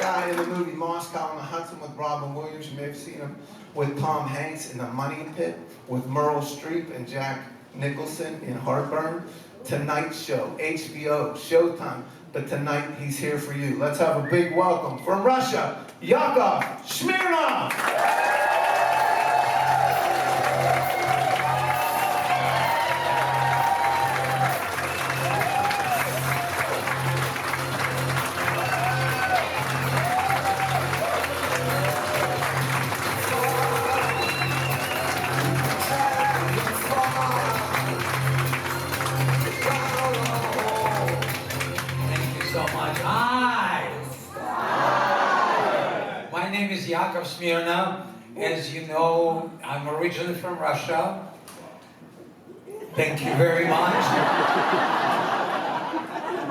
guy in the movie Moscow on the Hudson with Robin Williams. You may have seen him with Tom Hanks in The Money Pit, with Meryl Streep and Jack Nicholson in Heartburn. Tonight Show, HBO, Showtime. But tonight he's here for you. Let's have a big welcome from Russia, Yakov Smirnov. My name is Yakov Smirnov. As you know, I'm originally from Russia. Thank you very much.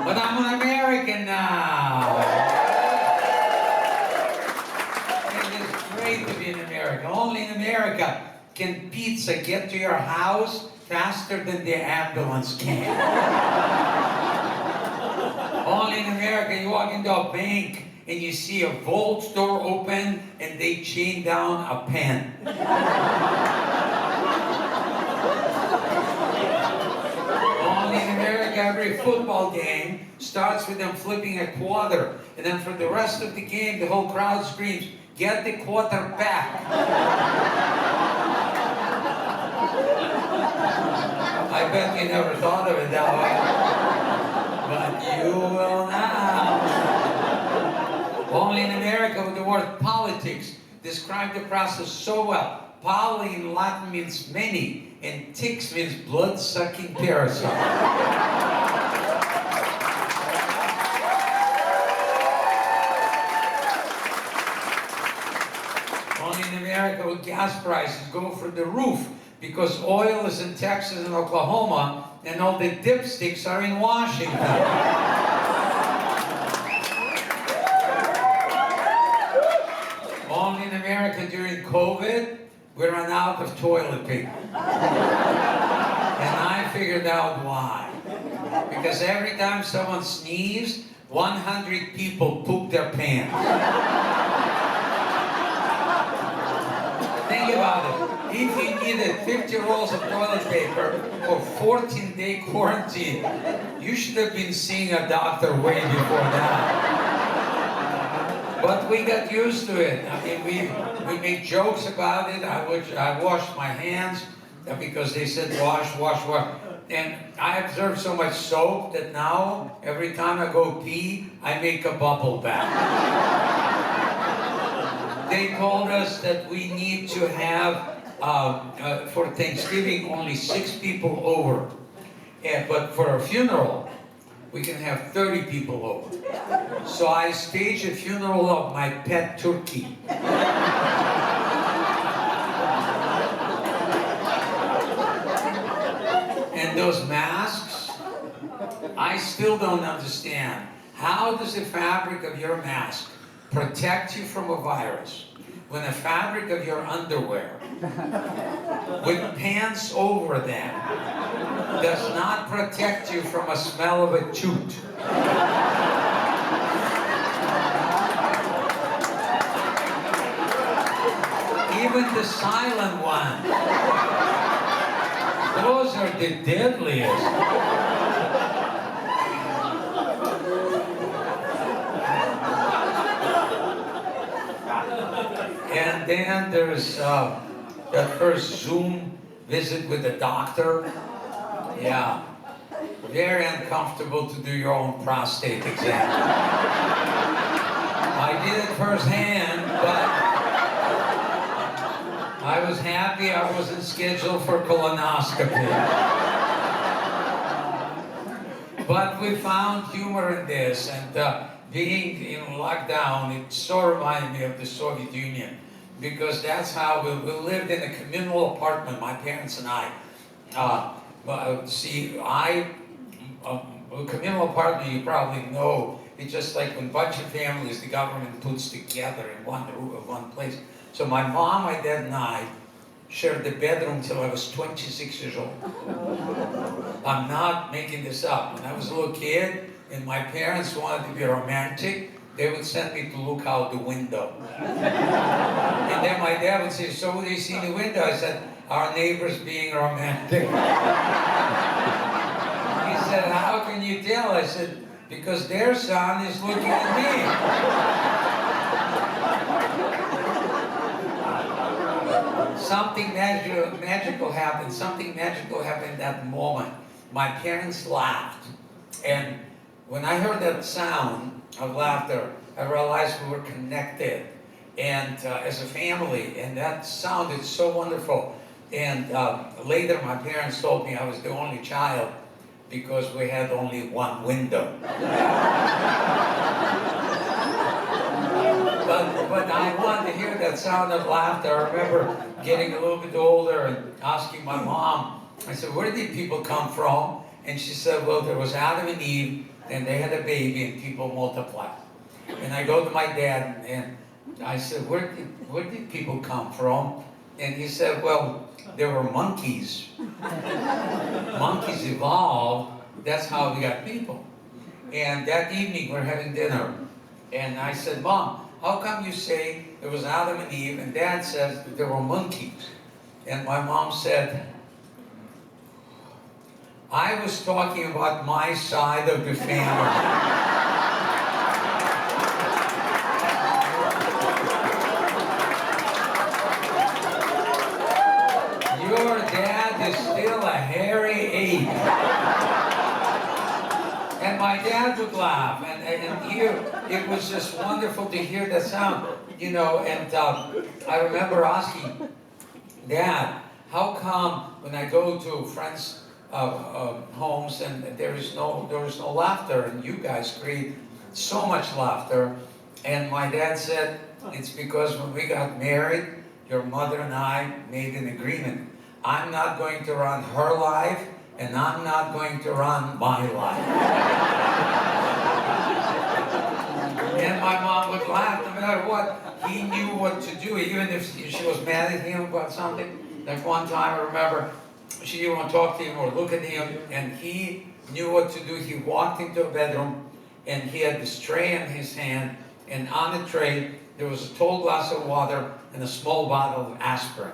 But I'm an American now. It is great to be an American. Only in America can pizza get to your house faster than the ambulance can. Only in America, you walk into a bank and you see a vault door open and they chain down a pen. Only in America, every football game starts with them flipping a quarter. And then for the rest of the game, the whole crowd screams, "Get the quarter back." I bet you never thought of it that way. But you will now. Only in America with the word politics describe the process so well. Poly in Latin means many, and ticks means blood-sucking parasite. Only in America with gas prices go for the roof because oil is in Texas and Oklahoma, and all the dipsticks are in Washington. Only in America during COVID, we ran out of toilet paper. And I figured out why. Because every time someone sneezed, 100 people pooped their pants. Think about it. If you needed 50 rolls of toilet paper for 14-day quarantine, you should have been seeing a doctor way before that. But we got used to it. I mean, we make jokes about it. I washed my hands because they said wash, wash, wash. And I observed so much soap that now, every time I go pee, I make a bubble bath. They told us that we need to have, for Thanksgiving, only 6 people over. But for a funeral, we can have 30 people over. So I staged a funeral of my pet turkey. And those masks, I still don't understand. How does the fabric of your mask protect you from a virus when the fabric of your underwear, with pants over them, does not protect you from a smell of a toot? Even the silent ones, those are the deadliest. And then there's that first Zoom visit with the doctor. Yeah, very uncomfortable to do your own prostate exam. I did it firsthand, but I was happy I wasn't scheduled for colonoscopy. But we found humor in this, and being in lockdown, it so reminded me of the Soviet Union, because that's how we lived in a communal apartment, my parents and I. A communal apartment, you probably know, it's just like when a bunch of families the government puts together in one place. So my mom, my dad, and I shared the bedroom till I was 26 years old. I'm not making this up. When I was a little kid, and my parents wanted to be romantic, they would send me to look out the window. And then my dad would say, so what do you see in the window? I said, our neighbors being romantic. He said, how can you tell? I said, because their son is looking at me. Something magical happened. Something magical happened in that moment. My parents laughed. And when I heard that sound of laughter, I realized we were connected and as a family. And that sounded so wonderful. And later my parents told me I was the only child because we had only one window. But I wanted to hear that sound of laughter. I remember getting a little bit older and asking my mom, I said, where did people come from? And she said, well, there was Adam and Eve, and they had a baby, and people multiplied. And I go to my dad, and I said, where did people come from? And he said, well, there were monkeys. Monkeys evolved. That's how we got people. And that evening, we're having dinner. And I said, Mom, how come you say there was Adam and Eve, and Dad says that there were monkeys? And my mom said, I was talking about my side of the family. Your dad is still a hairy ape. And my dad would laugh, and here, it was just wonderful to hear that sound, you know, and I remember asking, Dad, how come when I go to friends' homes and there is no laughter, and you guys create so much laughter? And my dad said, it's because when we got married, your mother and I made an agreement. I'm not going to run her life, and I'm not going to run my life. And my mom would laugh no matter what. He knew what to do, even if she was mad at him about something. Like one time, I remember, she didn't want to talk to him or look at him, and he knew what to do. He walked into a bedroom, and he had this tray in his hand, and on the tray, there was a tall glass of water and a small bottle of aspirin.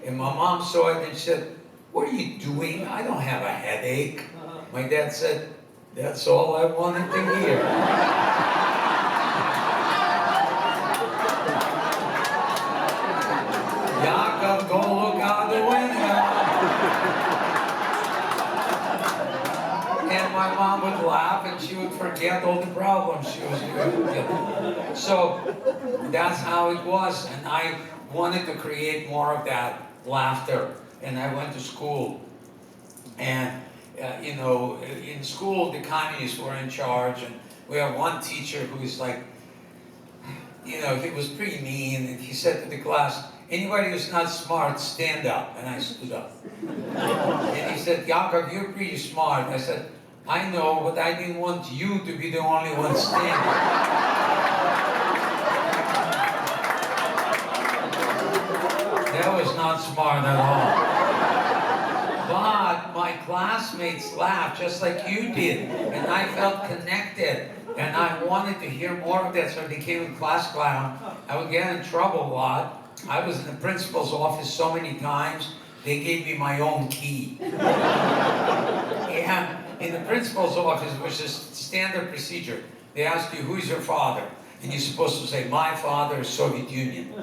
And my mom saw it, and she said, what are you doing? I don't have a headache. My dad said, that's all I wanted to hear. Yakov, go look out the window. And my mom would laugh, and she would forget all the problems she was doing. So that's how it was. And I wanted to create more of that laughter. And I went to school, and you know, in school the communists were in charge, and we have one teacher who is like, you know, he was pretty mean, and he said to the class, anybody who's not smart, stand up. And I stood up. And he said, Yakov, you're pretty smart. I said, I know, but I didn't want you to be the only one standing. That was not smart at all. But my classmates laughed just like you did, and I felt connected, and I wanted to hear more of that, so I became a class clown. I would get in trouble a lot. I was in the principal's office so many times, they gave me my own key. And in the principal's office, which is standard procedure, they ask you, who is your father? And you're supposed to say, my father is Soviet Union.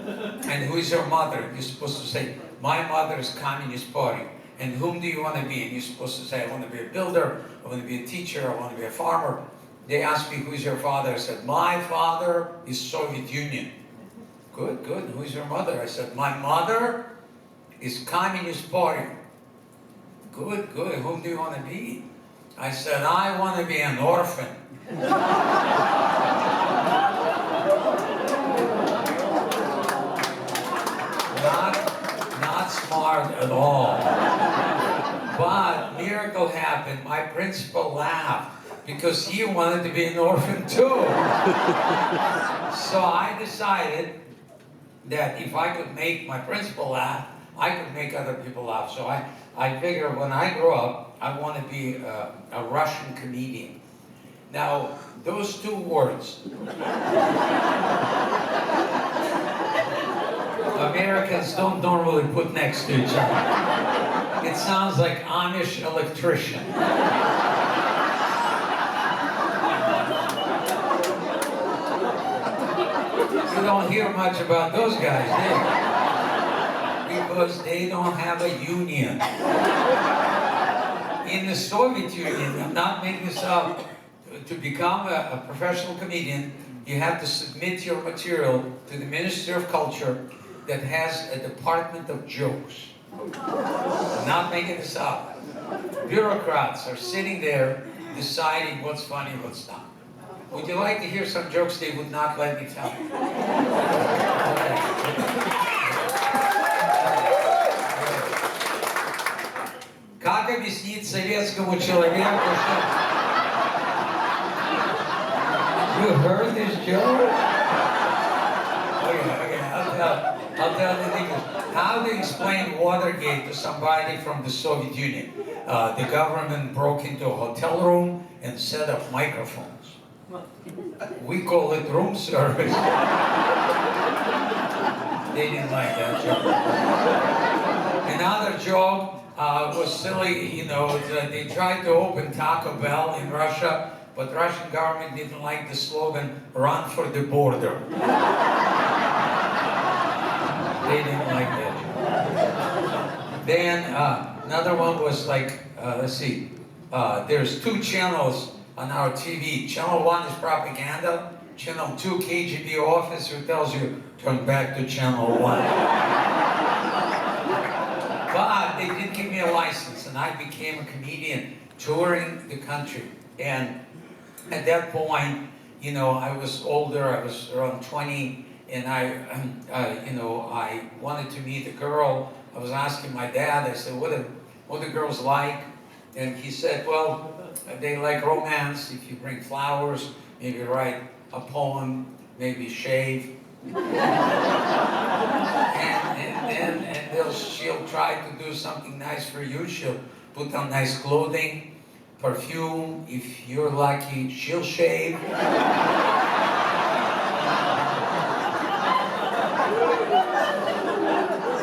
And who is your mother? You're supposed to say, my mother is Communist Party. And whom do you want to be? And you're supposed to say, I want to be a builder, I want to be a teacher, I want to be a farmer. They asked me, who's your father? I said, my father is Soviet Union. Good, good. Who's your mother? I said, my mother is Communist Party. Good, good. Whom do you want to be? I said, I want to be an orphan. Not smart at all. But miracle happened. My principal laughed because he wanted to be an orphan too. So I decided that if I could make my principal laugh, I could make other people laugh. So I figured when I grow up, I want to be a Russian comedian. Now, those two words, Americans don't normally put next to each other. It sounds like Amish electrician. You don't hear much about those guys, do you? Because they don't have a union. In the Soviet Union, I'm not making this up, to become a professional comedian, you have to submit your material to the Ministry of Culture that has a department of jokes. I'm not making this up. Bureaucrats are sitting there deciding what's funny, what's not. Would you like to hear some jokes they would not let me tell? Okay. Как объяснить советскому человеку, что... You heard this joke? Okay, I'll tell the English. How to explain Watergate to somebody from the Soviet Union? The government broke into a hotel room and set up microphones. We call it room service. They didn't like that joke. Another joke was silly, you know, they tried to open Taco Bell in Russia, but the Russian government didn't like the slogan, "Run for the border." They didn't like that. Then another one was like, let's see, there's two channels on our TV. Channel 1 is propaganda. Channel 2, KGB officer tells you, turn back to Channel 1. But they did give me a license, and I became a comedian touring the country. And at that point, you know, I was older, I was around 20, and I wanted to meet a girl. I was asking my dad, I said, what do girls like? And he said, well, they like romance. If you bring flowers, maybe write a poem, maybe shave. and she'll try to do something nice for you. She'll put on nice clothing, perfume. If you're lucky, she'll shave.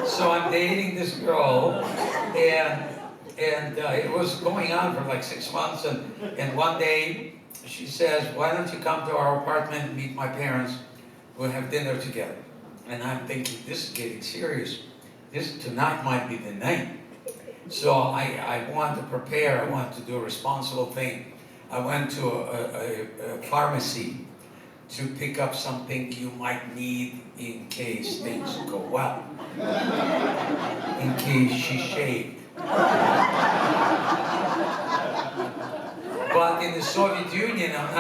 So I'm dating this girl, and it was going on for like 6 months, and one day she says, why don't you come to our apartment and meet my parents? We'll have dinner together. And I'm thinking, this is getting serious. Tonight might be the night. So I wanted to prepare, I wanted to do a responsible thing. I went to a pharmacy to pick up something you might need in case things go well. In case she shaved. But in the Soviet Union, I'm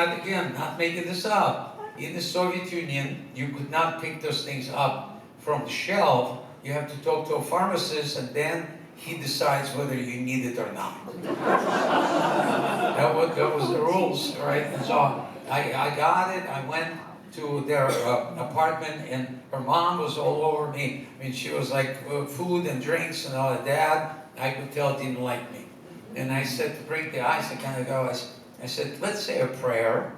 not making this up. In the Soviet Union, you could not pick those things up from the shelf. You have to talk to a pharmacist, and then he decides whether you need it or not. That was the rules, right? And so I got it. I went to their apartment, and her mom was all over me. I mean, she was like food and drinks and all. Dad, I could tell, didn't like me. And I said to break the ice, I kind of go, I said, let's say a prayer.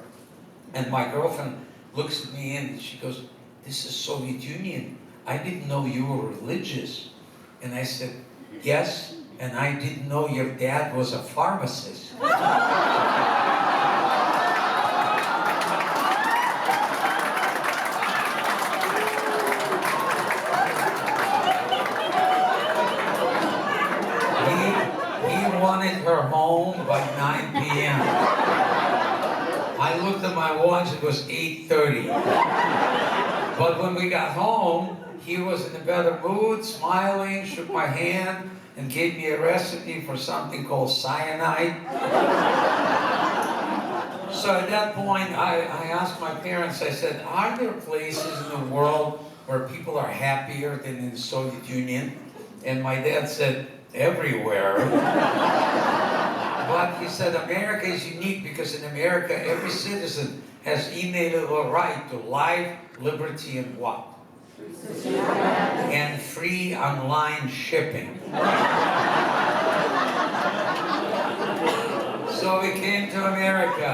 And my girlfriend looks at me and she goes, this is Soviet Union. I didn't know you were religious. And I said, yes, and I didn't know your dad was a pharmacist. He wanted her home by 9 p.m. I looked at my watch, it was 8:30. But when we got home, he was in a better mood, smiling, shook my hand, and gave me a recipe for something called cyanide. So at that point, I asked my parents, I said, are there places in the world where people are happier than in the Soviet Union? And my dad said, everywhere. But he said, America is unique because in America, every citizen has inalienable right to life, liberty, and what? And free online shipping. So So we came to America.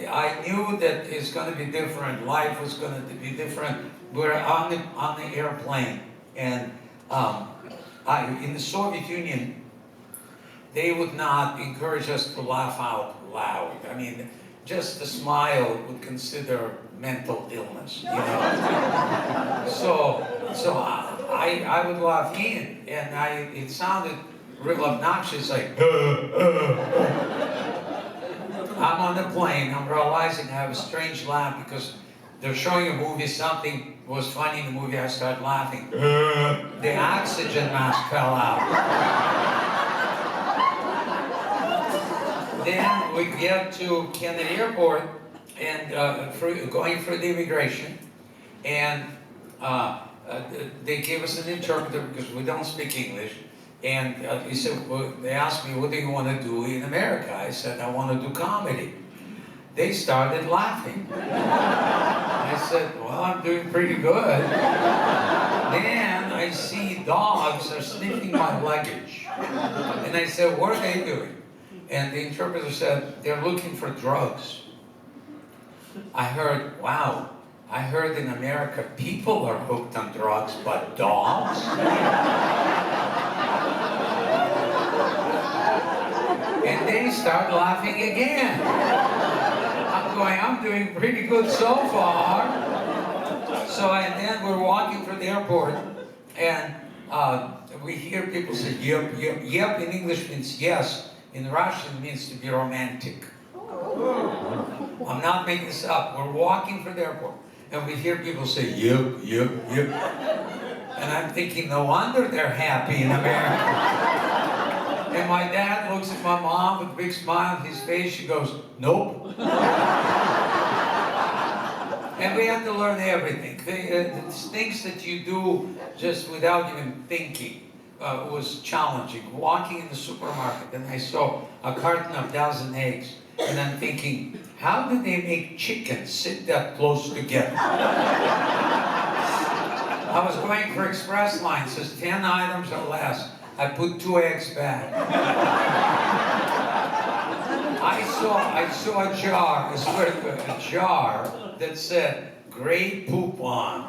I knew that it's going to be different. Life was going to be different. We're on the airplane, and in the Soviet Union, they would not encourage us to laugh out loud. I mean, just a smile would consider mental illness, you know. So I would laugh in, and it sounded real obnoxious, like. I'm on the plane. I'm realizing I have a strange laugh because they're showing a movie. Something was funny in the movie. I started laughing. The oxygen mask fell out. Then we get to Kennedy Airport and going through the immigration, and they gave us an interpreter because we don't speak English. And he said, they asked me, what do you want to do in America? I said, I want to do comedy. They started laughing. I said, well, I'm doing pretty good. Then I see dogs are sniffing my luggage. And I said, what are they doing? And the interpreter said, they're looking for drugs. I heard, wow, I heard in America people are hooked on drugs, but dogs? And they start laughing again. I'm going, I'm doing pretty good so far. And then we're walking through the airport, and we hear people say, yep, yep. Yep in English means yes. In Russian, it means to be romantic. I'm not making this up. We're walking through the airport, and we hear people say, yep, yep, yep. And I'm thinking, no wonder they're happy in America. And my dad looks at my mom with a big smile on his face. She goes, nope. And we have to learn everything. Things that you do just without even thinking was challenging. Walking in the supermarket, and I saw a carton of dozen eggs. And I'm thinking, how do they make chickens sit that close together? I was going for express line. It says 10 items or less. I put 2 eggs back. I saw a jar, I swear to God, a jar that said, "Great poop on."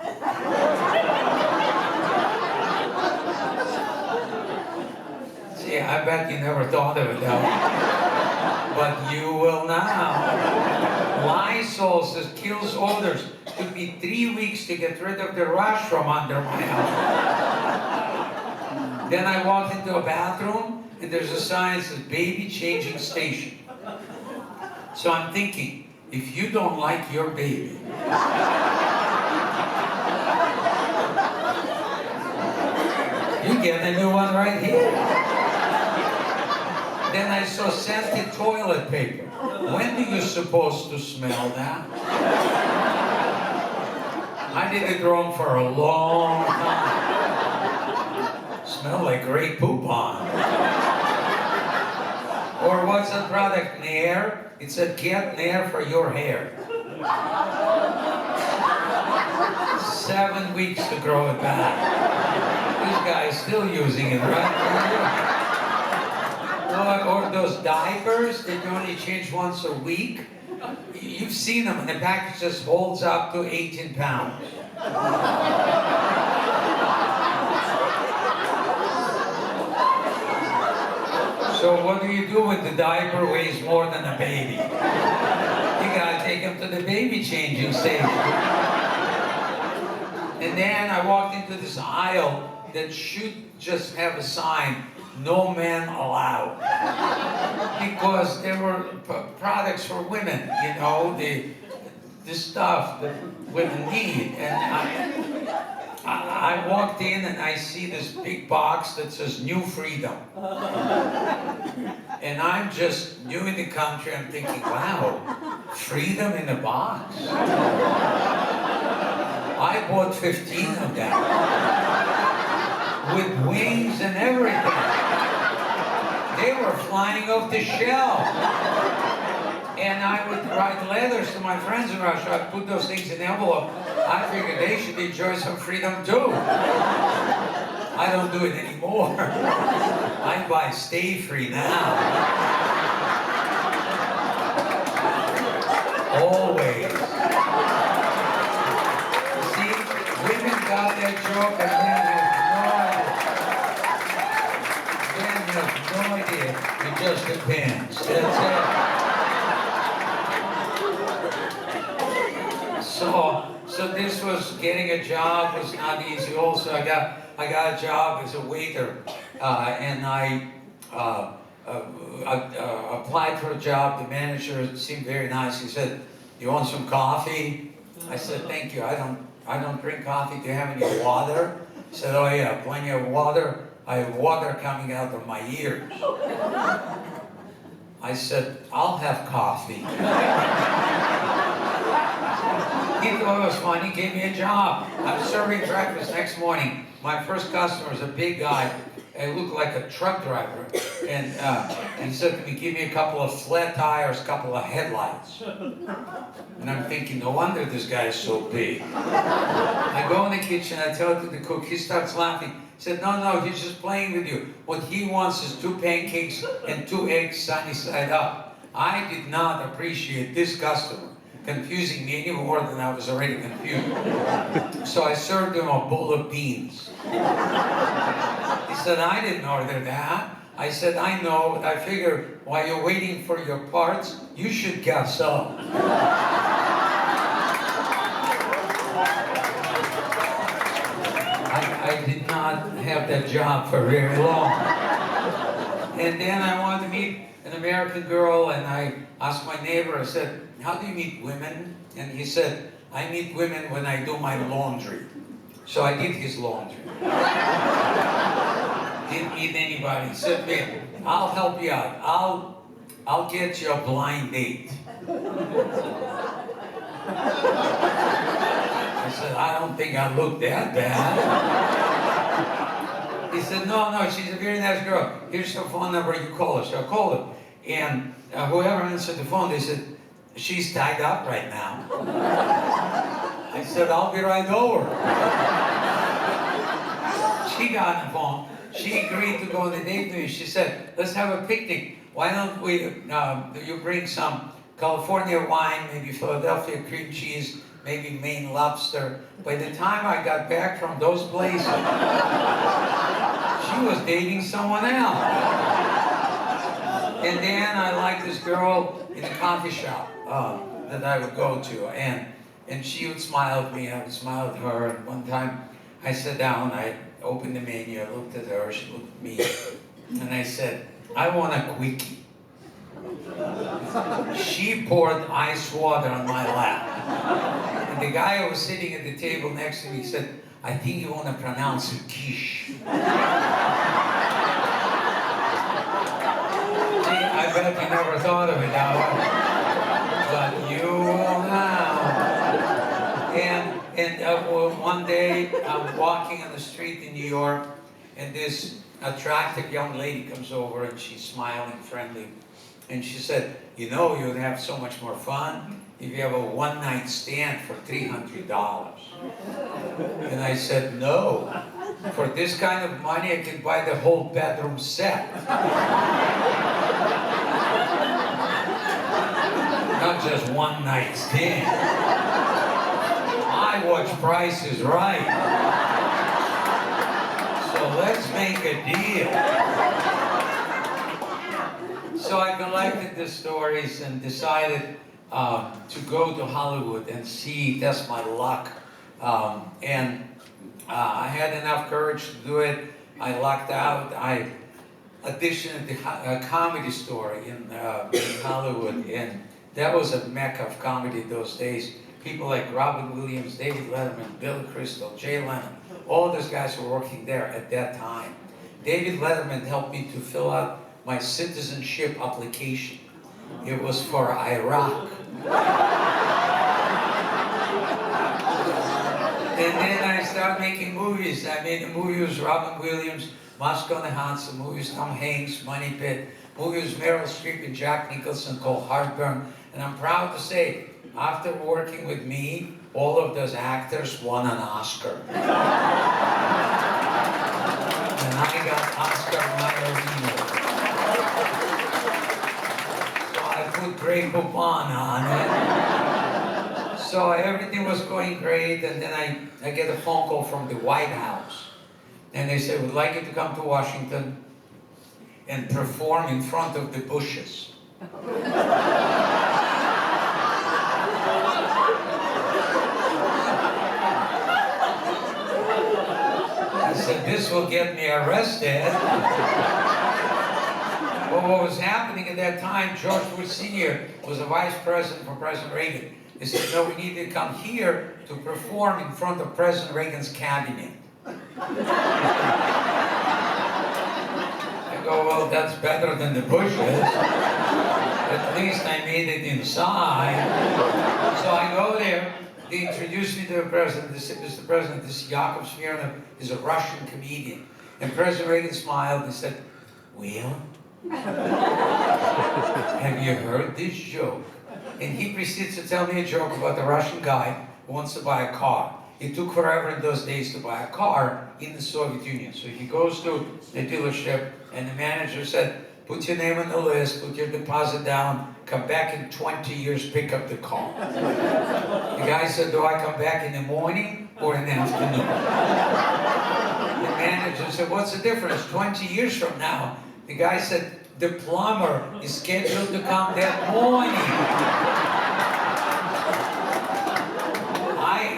See, I bet you never thought of it that way. But you will now. Lysol says kills odors. Took me 3 weeks to get rid of the rush from under my house. Then I walked into a bathroom, and there's a sign that says baby changing station. So I'm thinking, if you don't like your baby, you get a new one right here. Then I saw scented toilet paper. When are you supposed to smell that? I did it wrong for a long time. Smell like great poop on. Or what's the product, Nair? It said, get Nair for your hair. 7 weeks to grow it back. This guy is still using it, right? Or those diapers that you only change once a week. You've seen them, and the package just holds up to 18 pounds. So what do you do when the diaper weighs more than a baby? You gotta take him to the baby changing station. And then I walked into this aisle that should just have a sign, no men allowed. Because there were products for women, you know, the stuff that women need. And I walked in and I see this big box that says New Freedom. And I'm just new in the country. I'm thinking, wow, freedom in a box. I bought 15 of them. With wings and everything. They were flying off the shelf. And I would write letters to my friends in Russia. I'd put those things in envelope. I figured they should enjoy some freedom too. I don't do it anymore. I buy Stay Free now. Always. See, women got that joke and men have no idea. Men have no idea. It just depends. That's it. So this was, getting a job was not easy. Also, I got a job as a waiter, and I applied for a job. The manager seemed very nice. He said, "You want some coffee?" I said, "Thank you. I don't drink coffee. Do you have any water?" He said, "Oh yeah, plenty of water. I have water coming out of my ears." I said, "I'll have coffee." He thought it was funny. He gave me a job. I'm serving breakfast next morning. My first customer is a big guy. He looked like a truck driver. And he said to me, "Give me a couple of flat tires, a couple of headlights." And I'm thinking, no wonder this guy is so big. I go in the kitchen, I tell it to the cook, he starts laughing. He said, no, he's just playing with you. What he wants is 2 pancakes and 2 eggs sunny side up. I did not appreciate this customer confusing me any more than I was already confused. So I served him a bowl of beans. He said, "I didn't order that." I said, "I know, but I figure while you're waiting for your parts, you should gas up." I did not have that job for very long. And then I wanted to meet an American girl, and I asked my neighbor, I said, "How do you meet women?" And he said, "I meet women when I do my laundry." So I did his laundry. Didn't meet anybody. He said, "Man, I'll help you out. I'll get you a blind date." I said, "I don't think I look that bad." He said, no, she's a very nice girl. Here's her phone number, you call her." So I called her. And whoever answered the phone, they said, "She's tied up right now." I said, "I'll be right over." She got on the phone. She agreed to go on a date with me. She said, "Let's have a picnic. Why don't you bring some California wine, maybe Philadelphia cream cheese, maybe Maine lobster." By the time I got back from those places, she was dating someone else. And then I liked this girl in a coffee shop that I would go to, and she would smile at me, I would smile at her. And one time I sat down, I opened the menu, I looked at her, she looked at me, and I said, "I want a quickie." She poured ice water on my lap. And the guy who was sitting at the table next to me said, "I think you want to pronounce it quiche." I bet you never thought of it now, but you will now. And one day I'm walking on the street in New York, and this attractive young lady comes over, and she's smiling, friendly, and she said, "You know, you'd have so much more fun if you have a one-night stand for $300. And I said, "No. For this kind of money, I can buy the whole bedroom set." Not just one night stand. I watch Price is Right. So let's make a deal. So I collected the stories and decided to go to Hollywood and see, test my luck. I had enough courage to do it. I lucked out. I auditioned at a Comedy Store in Hollywood, and that was a mecca of comedy those days. People like Robin Williams, David Letterman, Billy Crystal, Jay Leno, all those guys were working there at that time. David Letterman helped me to fill out my citizenship application. It was for Iraq. And then I started making movies. I made a movie with Robin Williams, Moscow and Hans, a movie with Tom Hanks, Money Pit, movies with Meryl Streep and Jack Nicholson called Heartburn. And I'm proud to say, after working with me, all of those actors won an Oscar. And I got Oscar Mayorino. So I put Grey Poupon on it. So everything was going great, and then I get a phone call from the White House. And they said, we'd like you to come to Washington and perform in front of the Bushes. I said, this will get me arrested. But what was happening at that time, George Bush Sr. was a vice president for President Reagan. They said, no, we need to come here to perform in front of President Reagan's cabinet. I go, well, that's better than the Bushes. At least I made it inside. So I go there. They introduced me to the president. They said, Mr. President, this is Yakov is a Russian comedian. And President Reagan smiled and said, well, have you heard this joke? And he proceeds to tell me a joke about the Russian guy who wants to buy a car. It took forever in those days to buy a car in the Soviet Union. So he goes to the dealership, and the manager said, put your name on the list, put your deposit down, come back in 20 years, pick up the car. The guy said, do I come back in the morning or in the afternoon? The manager said, what's the difference? 20 years from now. The guy said, the plumber is scheduled to come that morning.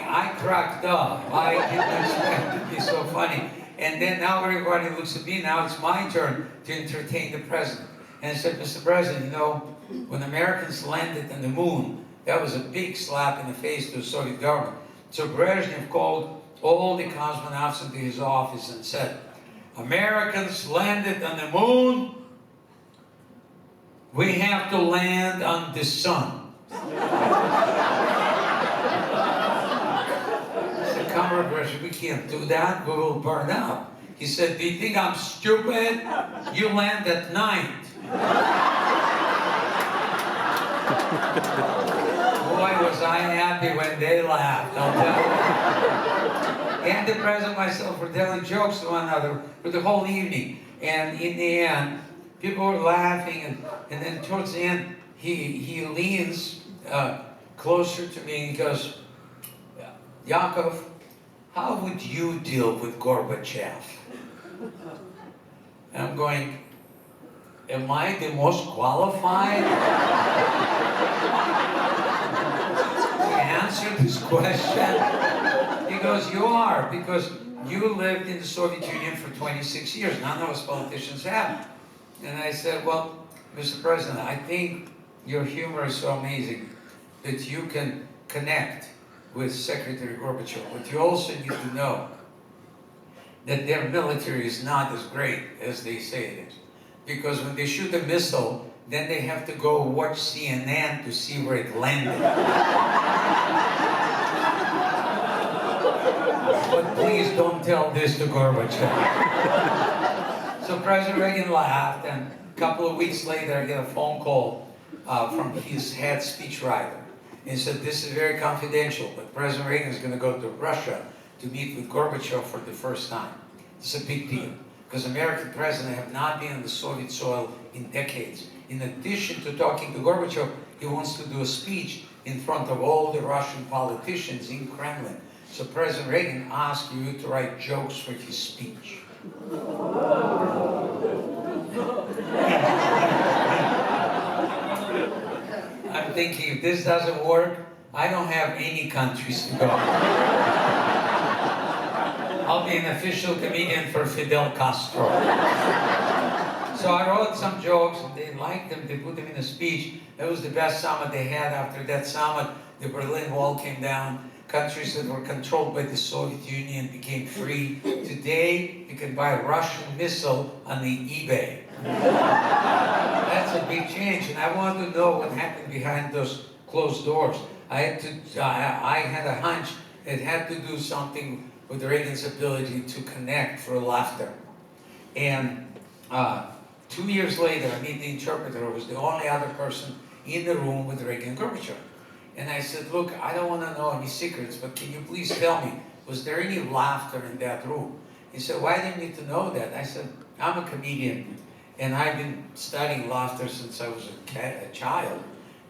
I cracked up. I didn't expect it to be so funny. And then now everybody looks at me. Now it's my turn to entertain the president. And I said, Mr. President, you know, when Americans landed on the moon, that was a big slap in the face to the Soviet government. So Brezhnev called all the cosmonauts into his office and said, Americans landed on the moon, we have to land on the sun. I said, Comrade Brezhnev, we can't do that, we will burn out. He said, do you think I'm stupid? You land at night. Boy, was I happy when they laughed, I'll tell you. And the president and myself were telling jokes to one another for the whole evening. And in the end, people were laughing, and then towards the end, he leans closer to me and goes, Yakov, how would you deal with Gorbachev? And I'm going, am I the most qualified to answer this question? He goes, you are, because you lived in the Soviet Union for 26 years. None of us politicians have. And I said, well, Mr. President, I think your humor is so amazing that you can connect with Secretary Gorbachev. But you also need to know that their military is not as great as they say it is. Because when they shoot a missile, then they have to go watch CNN to see where it landed. But please don't tell this to Gorbachev. So President Reagan laughed, and a couple of weeks later, I get a phone call from his head speechwriter. And he said, this is very confidential, but President Reagan is going to go to Russia to meet with Gorbachev for the first time. It's a big deal, because American presidents have not been on the Soviet soil in decades. In addition to talking to Gorbachev, he wants to do a speech in front of all the Russian politicians in Kremlin. So President Reagan asked you to write jokes for his speech. I'm thinking, if this doesn't work, I don't have any countries to go. I'll be an official comedian for Fidel Castro. So I wrote some jokes, and they liked them. They put them in a speech. That was the best summit they had. After that summit, the Berlin Wall came down. Countries that were controlled by the Soviet Union became free. Today, you can buy a Russian missile on the eBay. That's a big change, and I want to know what happened behind those closed doors. I had a hunch it had to do something with Reagan's ability to connect for laughter. And 2 years later, I meet the interpreter, who was the only other person in the room with Reagan and Gorbachev. And I said, look, I don't want to know any secrets, but can you please tell me, was there any laughter in that room? He said, why do you need to know that? I said, I'm a comedian, and I've been studying laughter since I was a child.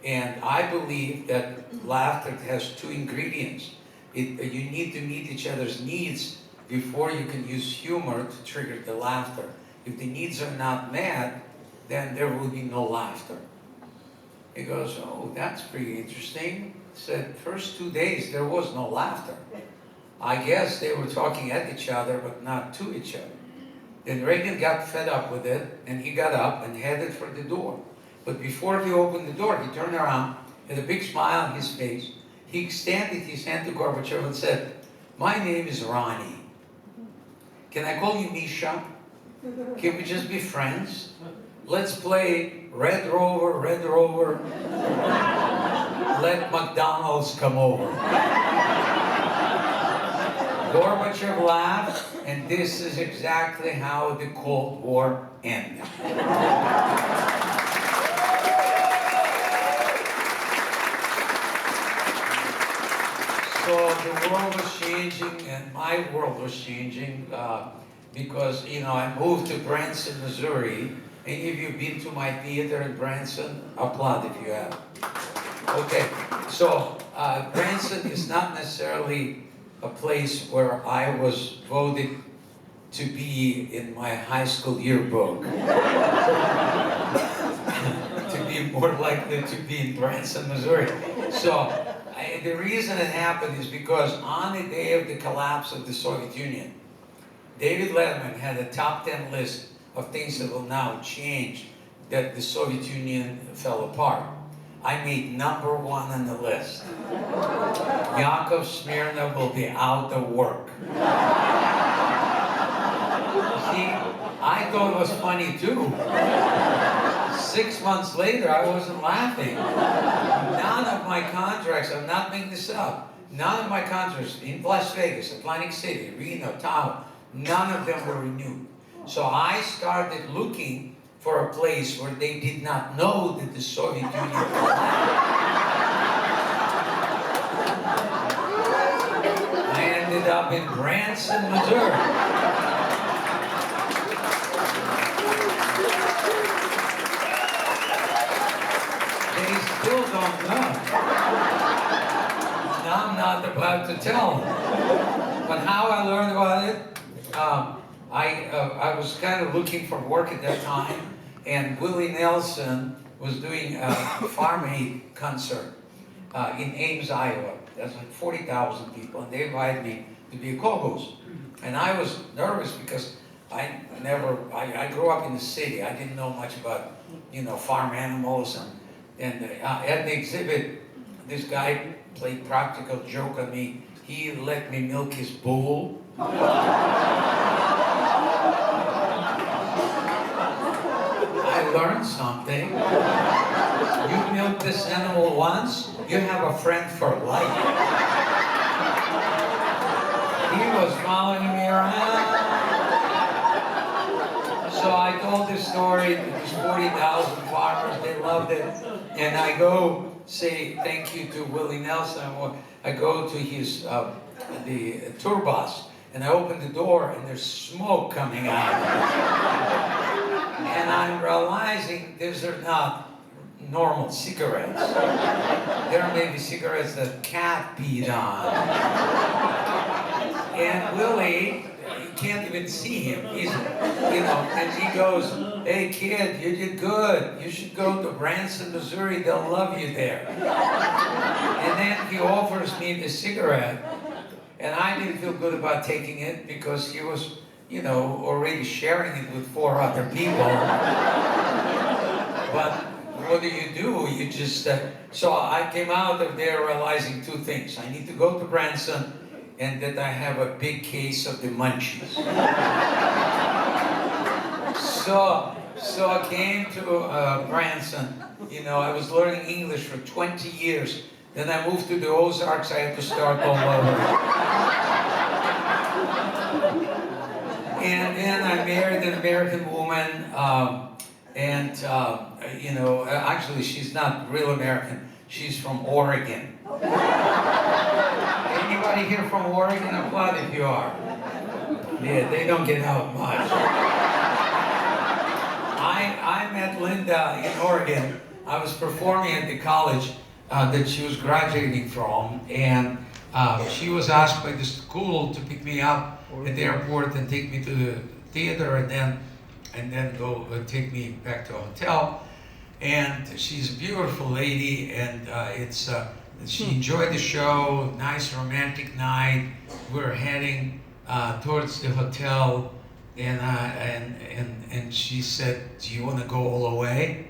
And I believe that laughter has two ingredients. You need to meet each other's needs before you can use humor to trigger the laughter. If the needs are not met, then there will be no laughter. He goes, oh, that's pretty interesting. He said, first 2 days, there was no laughter. I guess they were talking at each other, but not to each other. Then Reagan got fed up with it, and he got up and headed for the door. But before he opened the door, he turned around, had a big smile on his face. He extended his hand to Gorbachev and said, my name is Ronnie. Can I call you Misha? Can we just be friends? Let's play Red Rover, Red Rover. Let McDonald's come over. Gorbachev laughed, and this is exactly how the Cold War ended. So the world was changing, and my world was changing because, you know, I moved to Branson, Missouri. Any of you been to my theater in Branson? Applaud if you have. Okay, so Branson is not necessarily a place where I was voted to be in my high school yearbook. To be more likely to be in Branson, Missouri. So the reason it happened is because on the day of the collapse of the Soviet Union, David Letterman had a top 10 list of things that will now change that the Soviet Union fell apart. I made number 1 on the list. Yakov Smirnov will be out of work. See, I thought it was funny too. 6 months later, I wasn't laughing. None of my contracts, I'm not making this up, none of my contracts in Las Vegas, Atlantic City, Reno, Tahoe, none of them were renewed. So I started looking for a place where they did not know that the Soviet Union collapsed. I ended up in Branson, Missouri. They still don't know. Now I'm not about to tell them. But how I learned about it, I was kind of looking for work at that time, and Willie Nelson was doing a Farm Aid concert in Ames, Iowa. That's like 40,000 people, and they invited me to be a co-host. And I was nervous because I grew up in the city. I didn't know much about, you know, farm animals, and at the exhibit, this guy played practical joke on me. He let me milk his bull. I learned something. You milk this animal once, you have a friend for life. He was following me around. So I told this story to these 40,000 farmers, they loved it. And I go say thank you to Willie Nelson. I go to his, the tour bus, and I open the door, and there's smoke coming out. And I'm realizing these are not normal cigarettes. There may be cigarettes that cat peed on. And Willie, you can't even see him. He's, you know, and he goes, hey kid, you did good. You should go to Branson, Missouri. They'll love you there. And then he offers me the cigarette. And I didn't feel good about taking it because he was, you know, already sharing it with 4 other people. But what do? You just, so I came out of there realizing 2 things. I need to go to Branson, and that I have a big case of the munchies. So I came to Branson. You know, I was learning English for 20 years. Then I moved to the Ozarks. I had to start all over. And then I married an American woman, you know, actually she's not real American. She's from Oregon. Anybody here from Oregon? Applaud if you are. Yeah, they don't get out much. I met Linda in Oregon I was performing at the college that she was graduating from, and she was asked by the school to pick me up at the airport and take me to the theater, and then go take me back to a hotel. And she's a beautiful lady, and she enjoyed the show. Nice romantic night. We're heading towards the hotel, and she said, "Do you want to go all the way?"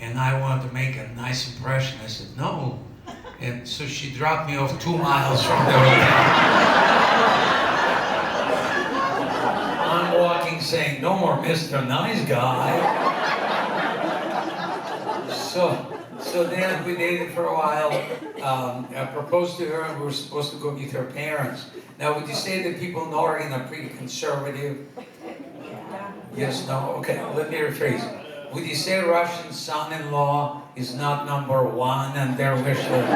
And I wanted to make a nice impression. I said, "No." And so she dropped me off 2 miles from the hotel. I'm walking saying, "No more Mr. Nice Guy." So then we dated for a while. I proposed to her, and we were supposed to go meet her parents. Now, would you say that people in Oregon are pretty conservative? Yes, no? Okay, let me rephrase. Would you say Russian son-in-law is not number one on their wish list?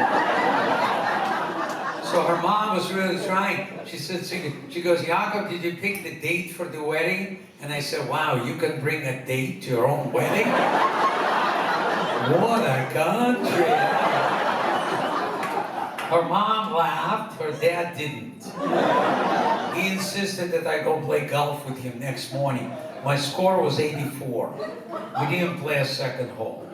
So her mom was really trying. She said, she goes, "Yakov, did you pick the date for the wedding?" And I said, "Wow, you can bring a date to your own wedding?" What a country! Her mom laughed, her dad didn't. He insisted that I go play golf with him next morning. My score was 84. We didn't play a second hole.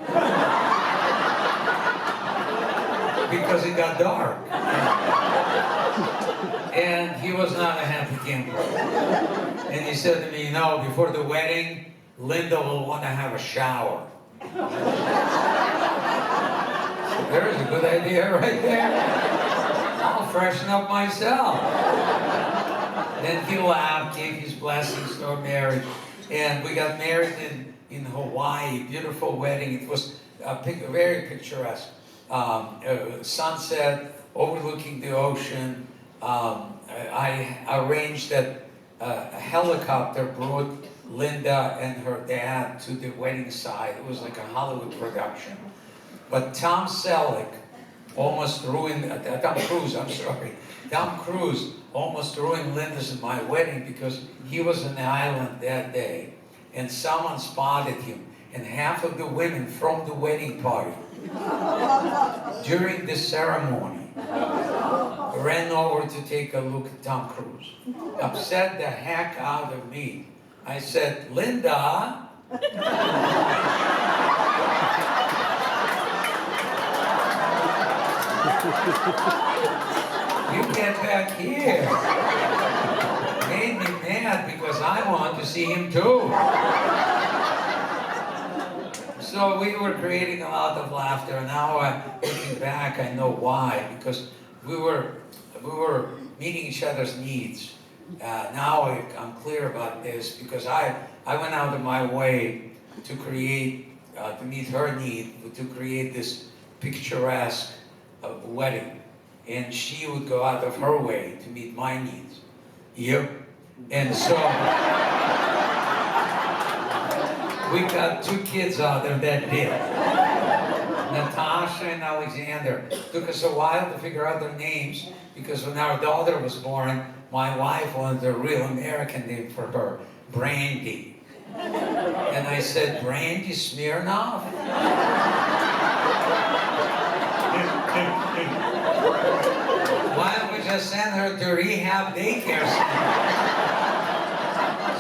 Because it got dark. And he was not a happy camper. And he said to me, "You know, before the wedding, Linda will want to have a shower." So there's a good idea right there. I'll freshen up myself. Then he laughed, gave his blessings to our marriage, and we got married in Hawaii. Beautiful wedding. It was very picturesque. Sunset overlooking the ocean. I arranged that a helicopter brought Linda and her dad to the wedding site. It was like a Hollywood production. But Tom Selleck almost ruined, Tom Cruise, I'm sorry. Tom Cruise almost ruined Linda's and my wedding because he was on the island that day. And someone spotted him. And half of the women from the wedding party during the ceremony ran over to take a look at Tom Cruise. Upset the heck out of me. I said, "Linda." You get back here. Made me mad because I want to see him too. So we were creating a lot of laughter. Now, looking back, I know why. Because we were meeting each other's needs. Now I'm clear about this because I went out of my way to create, to meet her need, to create this picturesque wedding. And she would go out of her way to meet my needs. Yep. And so we got 2 kids out of that deal. Natasha and Alexander. Took us a while to figure out their names because when our daughter was born, my wife wanted a real American name for her, Brandy. And I said, "Brandy Smirnoff?" Why don't we just send her to rehab daycare center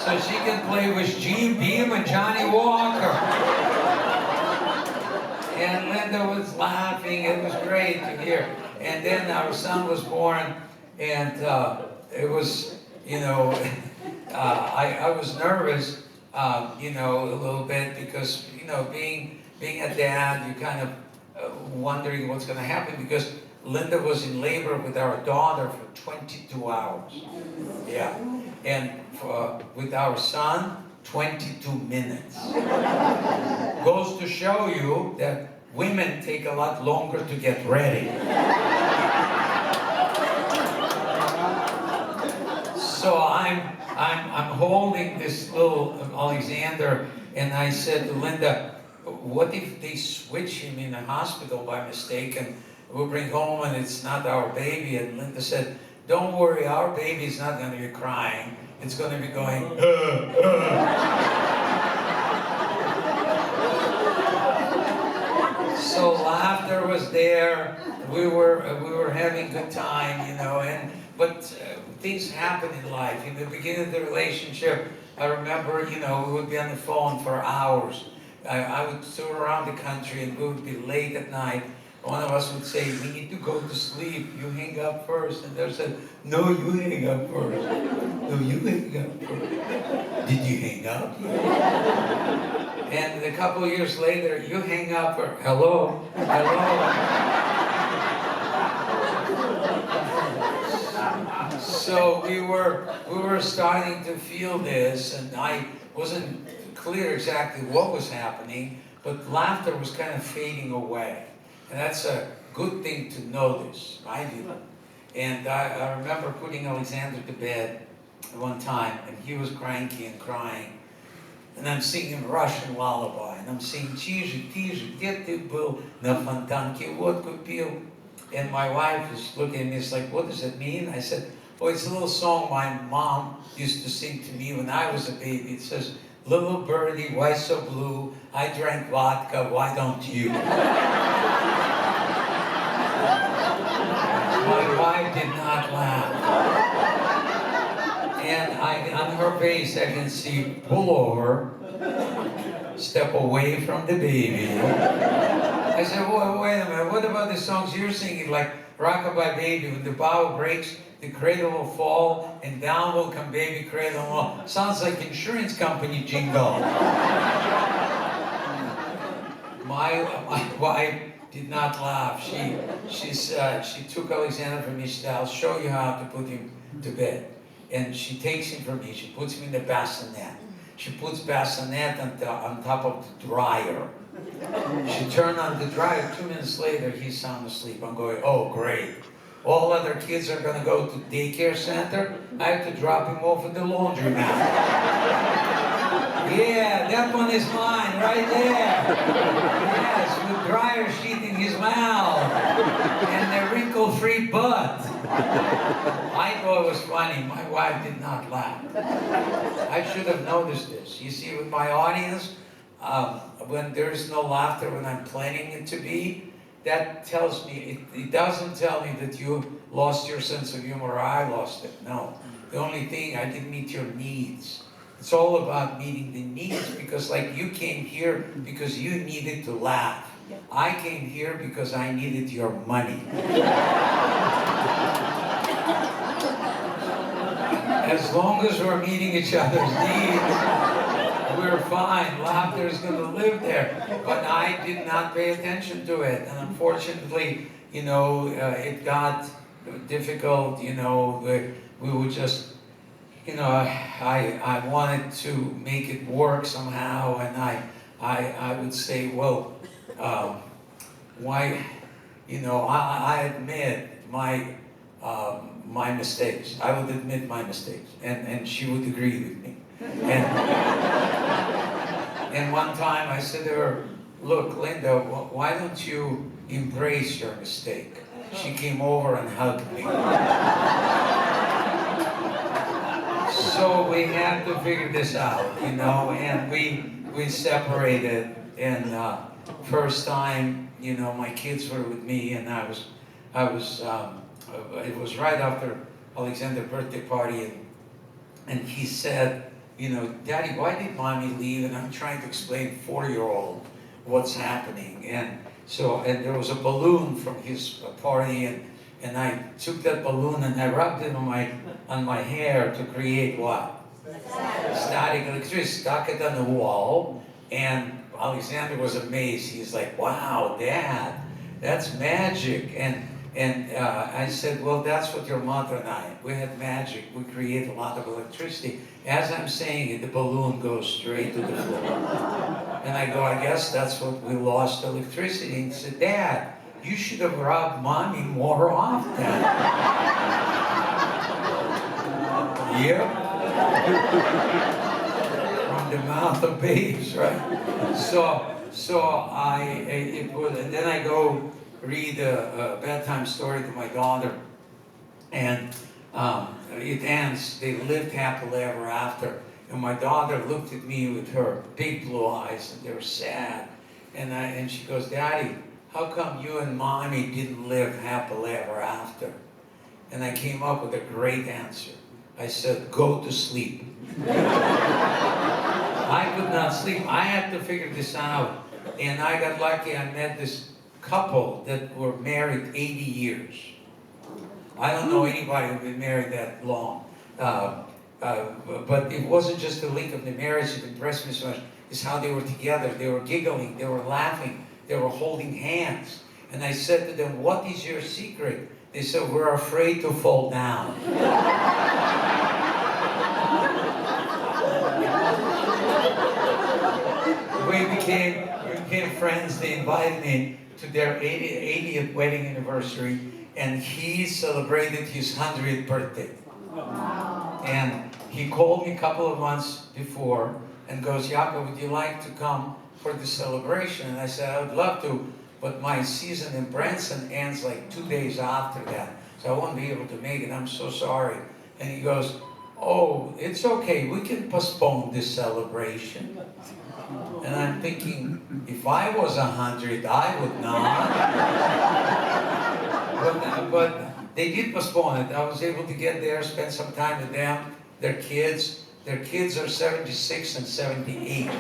so she can play with Gene Beam and Johnny Walker? And Linda was laughing. It was great to hear. And then our son was born, and it was, I was nervous, a little bit because, being a dad, you kind of wondering what's going to happen because Linda was in labor with our daughter for 22 hours. Yeah. And with our son, 22 minutes. Goes to show you that women take a lot longer to get ready. So I'm holding this little Alexander, and I said to Linda, "What if they switch him in the hospital by mistake and we'll bring home and it's not our baby?" And Linda said, "Don't worry, our baby's not going to be crying. It's going to be going, laughter was there. We were having a good time, you know. But things happen in life. In the beginning of the relationship, I remember, you know, we would be on the phone for hours. I would tour around the country, and we would be late at night. One of us would say, "We need to go to sleep. You hang up first." And they said, "No, you hang up first. No, you hang up first." Did you hang up? And a couple of years later, you hang up for, "Hello, hello." So we were starting to feel this, and I wasn't clear exactly what was happening, but laughter was kind of fading away. And that's a good thing to notice, right? And I remember putting Alexander to bed one time, and he was cranky and crying. And I'm singing a Russian lullaby, and I'm singing, "Тише, тише, где ты был, на фонтанке водку пил." And my wife is looking at me, it's like, "What does it mean?" I said, "Oh, it's a little song my mom used to sing to me when I was a baby. It says, 'Little birdie, why so blue? I drank vodka, why don't you?'" My wife did not laugh. And on her face, I can see pull over, step away from the baby. I said, "Well, wait a minute, what about the songs you're singing, like Rockabye Baby, when the bow breaks, the cradle will fall, and down will come baby cradle will." Sounds like insurance company jingle. My wife did not laugh. She took Alexander from me. She said, "I'll show you how to put him to bed." And she takes him from me. She puts him in the bassinet. She puts bassinet on top of the dryer. She turned on the dryer. 2 minutes later, he's sound asleep. I'm going, "Oh, great. All other kids are going to go to daycare center. I have to drop him off at the laundromat." Yeah, that one is mine, right there. Yes, with dryer sheet in his mouth and a wrinkle-free butt. I thought it was funny. My wife did not laugh. I should have noticed this. You see, with my audience, when there is no laughter, when I'm planning it to be, that tells me, it doesn't tell me that you lost your sense of humor or I lost it. No. The only thing, I didn't meet your needs. It's all about meeting the needs, because like you came here because you needed to laugh. I came here because I needed your money. As long as we're meeting each other's needs, we're fine. Laughter is going to live there. But I did not pay attention to it. And unfortunately, you know, it got difficult. You know, we would just, you know, I wanted to make it work somehow. And I would say, well, why, you know, I admit my mistakes. I would admit my mistakes. And she would agree with me. And one time I said to her, "Look, Linda, why don't you embrace your mistake?" She came over and hugged me. So we had to figure this out, you know, and we separated. And first time, you know, my kids were with me, and I was it was right after Alexander's birthday party, and he said, you know, "Daddy, why did mommy leave?" And I'm trying to explain 4-year-old what's happening. And there was a balloon from his party, and I took that balloon and I rubbed it on my hair to create what? Static electricity. Stuck it on the wall, and Alexander was amazed. He's like, "Wow, Dad, that's magic." And I said, "Well, that's what your mother and we had magic. We create a lot of electricity." As I'm saying it, the balloon goes straight to the floor. And I go, "I guess that's what we lost electricity." And he said, "Dad, you should have rubbed mommy more often." Yep. From the mouth of babes, right? And then I go read a bedtime story to my daughter, and it ends, "They lived happily ever after." And my daughter looked at me with her big blue eyes, and they were sad. And she goes, "Daddy, how come you and mommy didn't live happily ever after? And I came up with a great answer. I said, go to sleep. I could not sleep. I had to figure this out. And I got lucky. I met this couple that were married 80 years. I don't know anybody who's been married that long. But it wasn't just the length of the marriage that impressed me so much. It's how they were together. They were giggling. They were laughing. They were holding hands. And I said to them, what is your secret? They said, we're afraid to fall down. We became friends. They invited me to their 80th wedding anniversary, and he celebrated his 100th birthday. Wow. And he called me a couple of months before and goes, Yakov, would you like to come for the celebration? And I said, I would love to, but my season in Branson ends like 2 days after that, so I won't be able to make it. I'm so sorry. And he goes, oh, it's okay. We can postpone this celebration. And I'm thinking, if I was 100, I would not. But they did postpone it. I was able to get there, spend some time with them, their kids. Their kids are 76 and 78.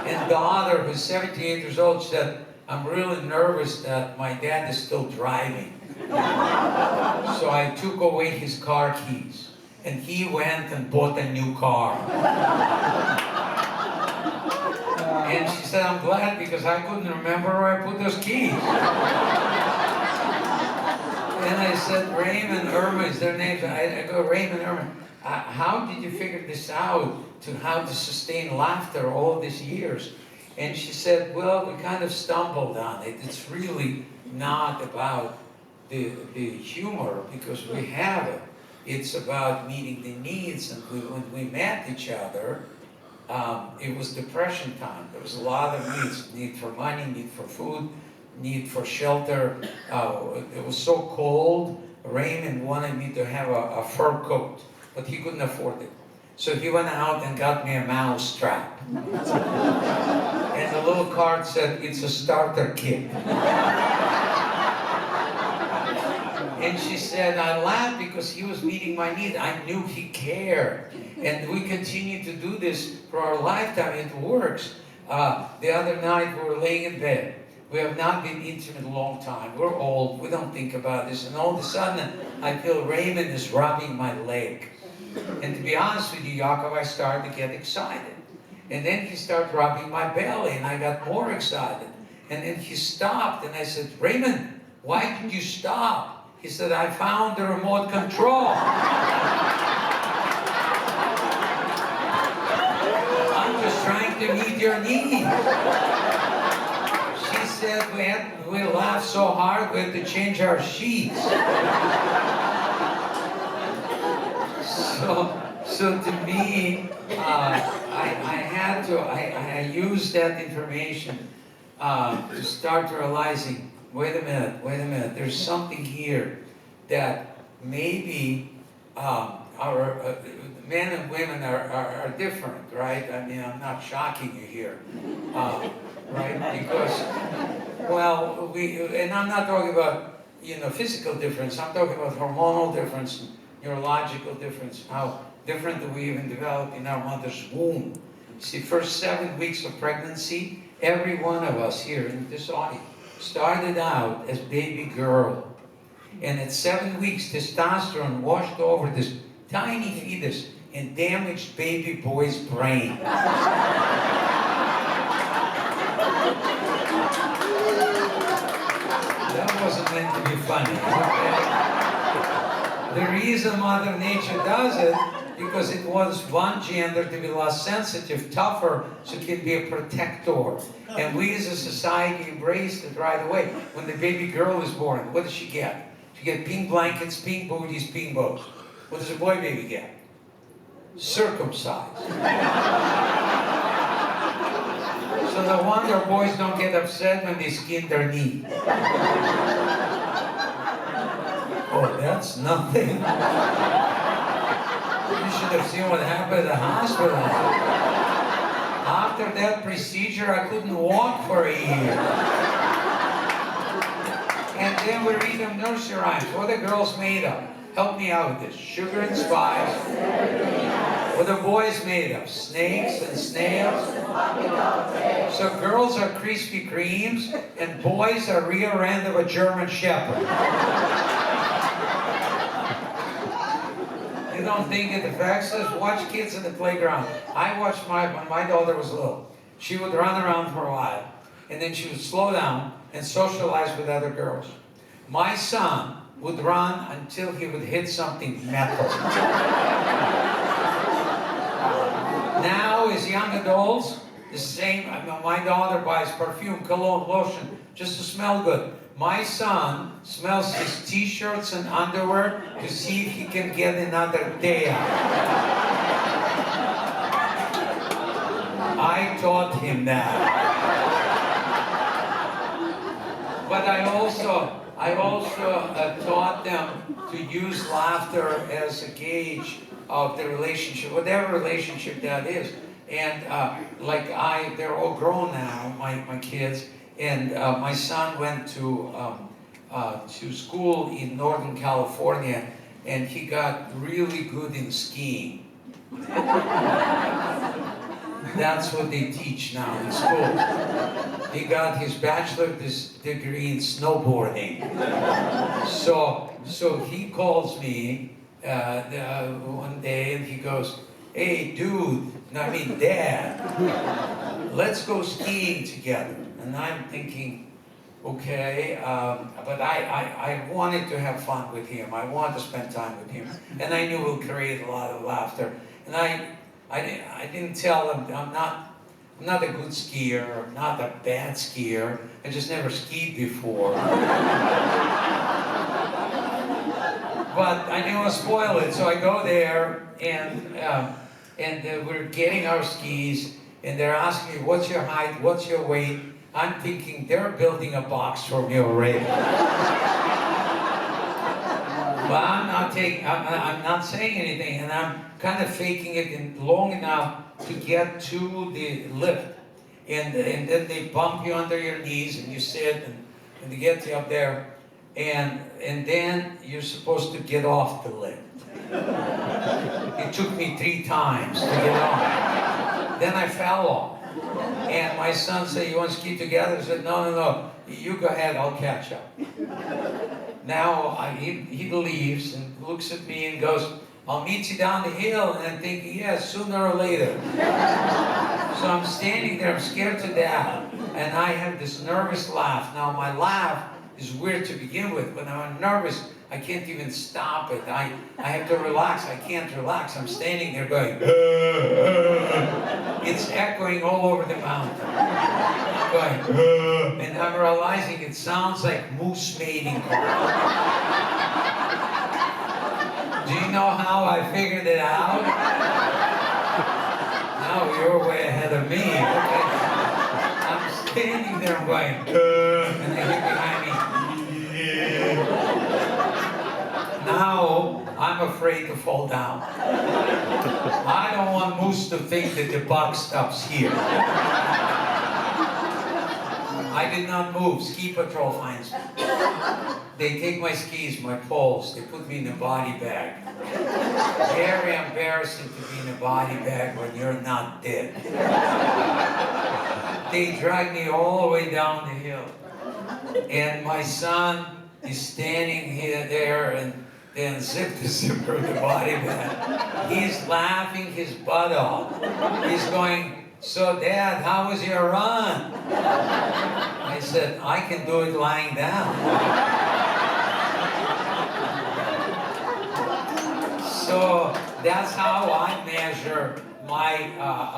And daughter, who's 78 years old, said, I'm really nervous that my dad is still driving. So I took away his car keys. And he went and bought a new car. And she said, I'm glad because I couldn't remember where I put those keys. And I said, Raymond, Irma is their names. I go, Raymond, Irma, how did you figure this out to how to sustain laughter all these years? And she said, well, we kind of stumbled on it. It's really not about the humor because we have it. It's about meeting the needs. And when we met each other, it was depression time. There was a lot of needs. Need for money, need for food, need for shelter. It was so cold. Raymond wanted me to have a fur coat, but he couldn't afford it. So he went out and got me a mouse trap. And the little card said, it's a starter kit. And she said, I laughed because he was meeting my need. I knew he cared. And we continue to do this for our lifetime. It works. The other night we were laying in bed. We have not been intimate a long time. We're old. We don't think about this. And all of a sudden, I feel Raymond is rubbing my leg. And to be honest with you, Yakov, I started to get excited. And then he started rubbing my belly, and I got more excited. And then he stopped, and I said, Raymond, why did you stop? He said, I found the remote control. I'm just trying to meet your need. She said, we laughed so hard we had to change our sheets. So to me, I used that information to start realizing, wait a minute, there's something here that maybe our men and women are different, right? I mean, I'm not shocking you here, right? Because, well, and I'm not talking about, physical difference, I'm talking about hormonal difference, neurological difference, how different do we even develop in our mother's womb. See, first 7 weeks of pregnancy, every one of us here in this audience started out as baby girl. And at 7 weeks, testosterone washed over this tiny fetus and damaged baby boy's brain. That wasn't meant to be funny. Okay? The reason Mother Nature does it, because it wants one gender to be less sensitive, tougher, so it can be a protector. And we as a society embraced it right away. When the baby girl is born, what does she get? She gets pink blankets, pink booties, pink bows. What does a boy baby get? Circumcised. So no wonder boys don't get upset when they skin their knee. Oh, that's nothing. You should have seen what happened at the hospital. After that procedure, I couldn't walk for a year. And then we read them nursery rhymes. What are the girls made of? Help me out with this. Sugar and spice. What are boys made of? Snakes and snails. So girls are Krispy Kremes, and boys are rear end of a German Shepherd. You don't think it affects us? Watch kids in the playground. I watched when my daughter was little. She would run around for a while, and then she would slow down and socialize with other girls. My son would run until he would hit something metal. Now, as young adults, the same. My daughter buys perfume, cologne, lotion, just to smell good. My son smells his t-shirts and underwear to see if he can get another day out. I taught him that. But I also taught them to use laughter as a gauge of the relationship, whatever relationship that is. And they're all grown now, my kids. And my son went to school in Northern California, and he got really good in skiing. That's what they teach now in school. He got his bachelor's degree in snowboarding. So he calls me one day and he goes, "Hey, dude, Dad, let's go skiing together." And I'm thinking, okay, but I wanted to have fun with him. I wanted to spend time with him. And I knew it would create a lot of laughter. And I didn't tell him I'm not a good skier, I'm not a bad skier. I just never skied before. But I didn't want to spoil it, so I go there and we're getting our skis, and they're asking me, "What's your height? What's your weight?" I'm thinking they're building a box for me already. But I'm not saying anything, and I'm kind of faking it long enough to get to the lift. And then they bump you under your knees, and you sit, and they get you up there, and then you're supposed to get off the lift. It took me 3 times to get off. Then I fell off. And my son said, "You want to ski together?" I said, No, you go ahead, I'll catch up. Now he leaves and looks at me and goes, "I'll meet you down the hill." And I'm thinking, yeah, sooner or later. So I'm standing there, I'm scared to death. And I have this nervous laugh. Now my laugh is weird to begin with, but when I'm nervous, I can't even stop it. I have to relax. I can't relax. I'm standing there going, it's echoing all over the mountain. I'm going, and I'm realizing it sounds like moose mating call. Do you know how I figured it out? Now you're way ahead of me. Okay. I'm standing there going, and they hear behind me. Now I'm afraid to fall down. I don't want Moose to think that the buck stops here. I did not move. Ski patrol finds me. They take my skis, my poles, they put me in a body bag. Very embarrassing to be in a body bag when you're not dead. They drag me all the way down the hill. And my son is standing there and zip the zipper of the body bag. He's laughing his butt off. He's going, "So Dad, how was your run?" I said, "I can do it lying down." So that's how I measure my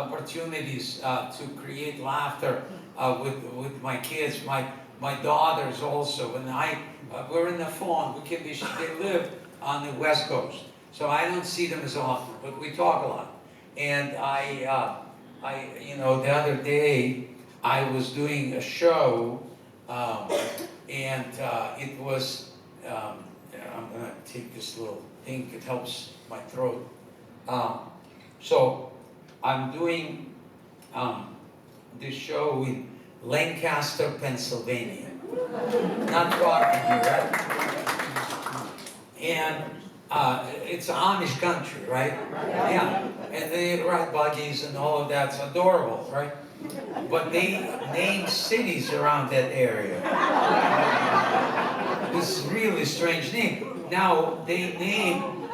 opportunities to create laughter with my kids, my daughters also. When we're in the phone, they live on the West Coast, so I don't see them as often, but we talk a lot. And the other day I was doing a show, and it was. I'm gonna take this little thing. It helps my throat. So I'm doing this show in Lancaster, Pennsylvania. Not far from here, right? And it's Amish country, right? Yeah. And they ride buggies and all of that. It's adorable, right? But they name cities around that area. This really strange name. Now they name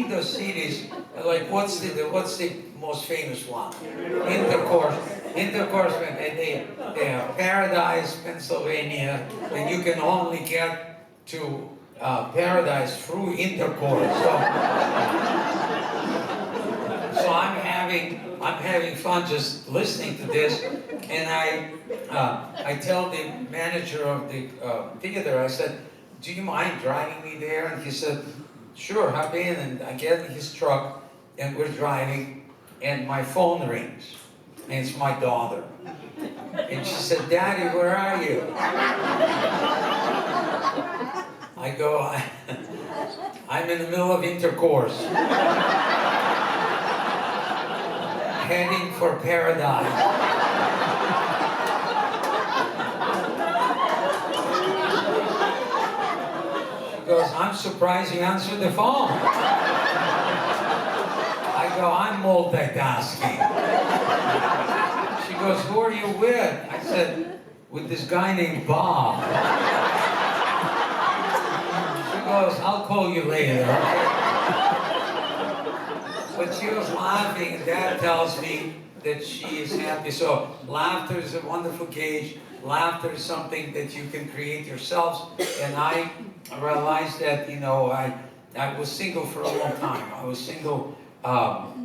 those cities like what's the most famous one? Intercourse, and they have Paradise, Pennsylvania, and you can only get to Paradise through intercourse. So I'm having fun just listening to this, and I tell the manager of the theater, I said, "Do you mind driving me there?" And he said, "Sure, hop in." And I get in his truck, and we're driving, and my phone rings, and it's my daughter, and she said, "Daddy, where are you?" I go, "I'm in the middle of intercourse. Heading for Paradise." She goes, "I'm surprised you answered the phone." I go, "I'm multitasking." She goes, "Who are you with?" I said, "With this guy named Bob." She goes, "I'll call you later." But she was laughing, and that tells me that she is happy. So laughter is a wonderful gauge. Laughter is something that you can create yourselves. And I realized that, you know, I was single for a long time. I was single, almost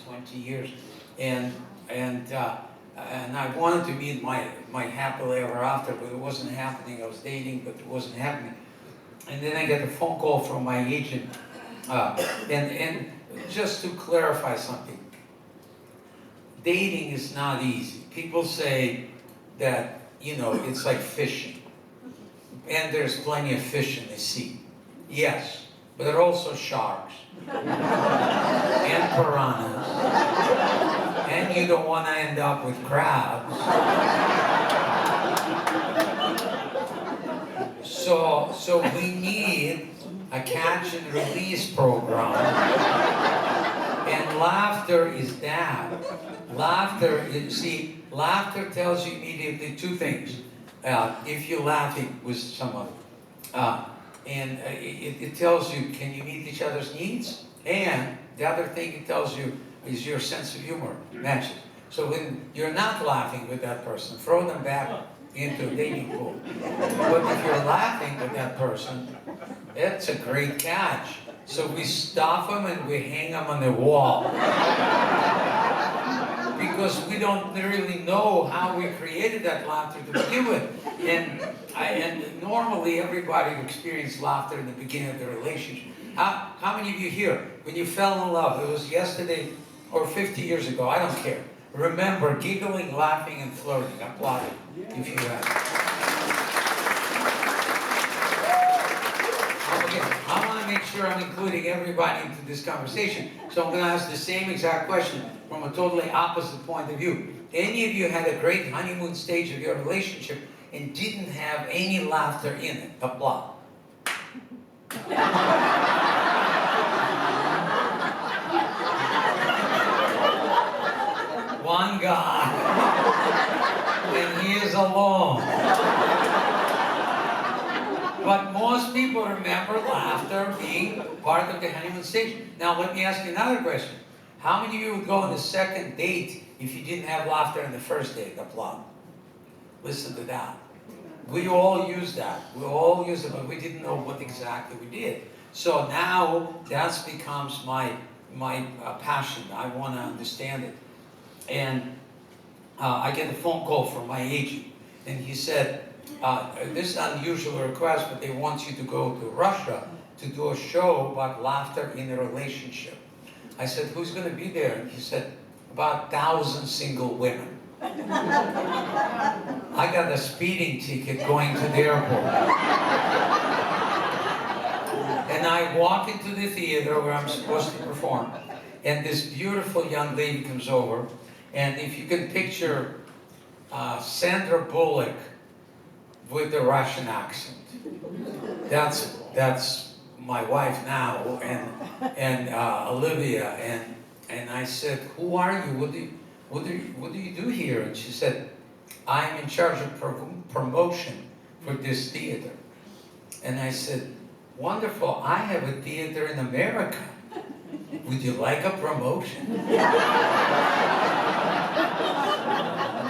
20 years. And I wanted to meet my happily ever after, but it wasn't happening. I was dating, but it wasn't happening. And then I get a phone call from my agent. And just to clarify something, dating is not easy. People say that, you know, it's like fishing. And there's plenty of fish in the sea. Yes, but there are also sharks. And piranhas. And you don't want to end up with crabs. So we need a catch and release program. And laughter is that. Laughter tells you immediately two things. If you're laughing with someone, and it tells you, can you meet each other's needs? And the other thing it tells you is your sense of humor matches. So when you're not laughing with that person, throw them back into a dating pool. But if you're laughing with that person, it's a great catch. So we stuff them and we hang them on the wall. Because we don't really know how we created that laughter to begin with. And normally everybody experiences laughter in the beginning of the relationship. How many of you here, when you fell in love, it was yesterday or 50 years ago, I don't care. Remember giggling, laughing, and flirting. Applaud it if you have. Okay, I want to make sure I'm including everybody into this conversation. So I'm going to ask the same exact question from a totally opposite point of view. Any of you had a great honeymoon stage of your relationship and didn't have any laughter in it? Applaud. One guy, and he is alone. But most people remember laughter being part of the honeymoon stage. Now let me ask you another question. How many of you would go on the second date if you didn't have laughter in the first date? Applaud. Listen to that. We all use that. We all use it, but we didn't know what exactly we did. So now that becomes my passion. I want to understand it. And I get a phone call from my agent, and he said, this is an unusual request, but they want you to go to Russia to do a show about laughter in a relationship. I said, who's going to be there? And he said, about 1,000 single women. I got a speeding ticket going to the airport. And I walk into the theater where I'm supposed to perform, And this beautiful young lady comes over, and if you can picture Sandra Bullock with the Russian accent, that's my wife now, and Olivia, and I said, "Who are you? What do you do here?" And she said, "I'm in charge of promotion for this theater." And I said, "Wonderful, I have a theater in America. Would you like a promotion?"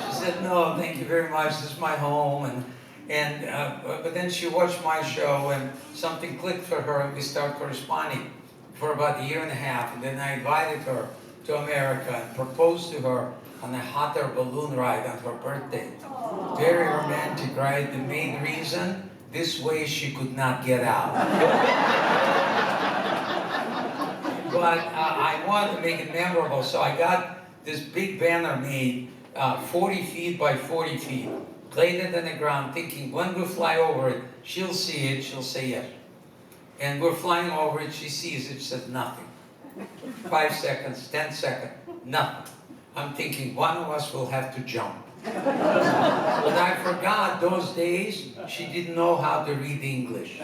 She said, "No, thank you very much. This is my home." But then she watched my show, and something clicked for her, and we started corresponding for about a year and a half. And then I invited her to America and proposed to her on a hot air balloon ride on her birthday. Very romantic, right? The main reason, this way she could not get out. But I wanted to make it memorable, so I got this big banner made, 40 feet by 40 feet, laid it on the ground, thinking when we fly over it, she'll see it, she'll say yes. And we're flying over it, she sees it, she says nothing. 5 seconds, 10 seconds, nothing. I'm thinking one of us will have to jump. But I forgot those days she didn't know how to read English.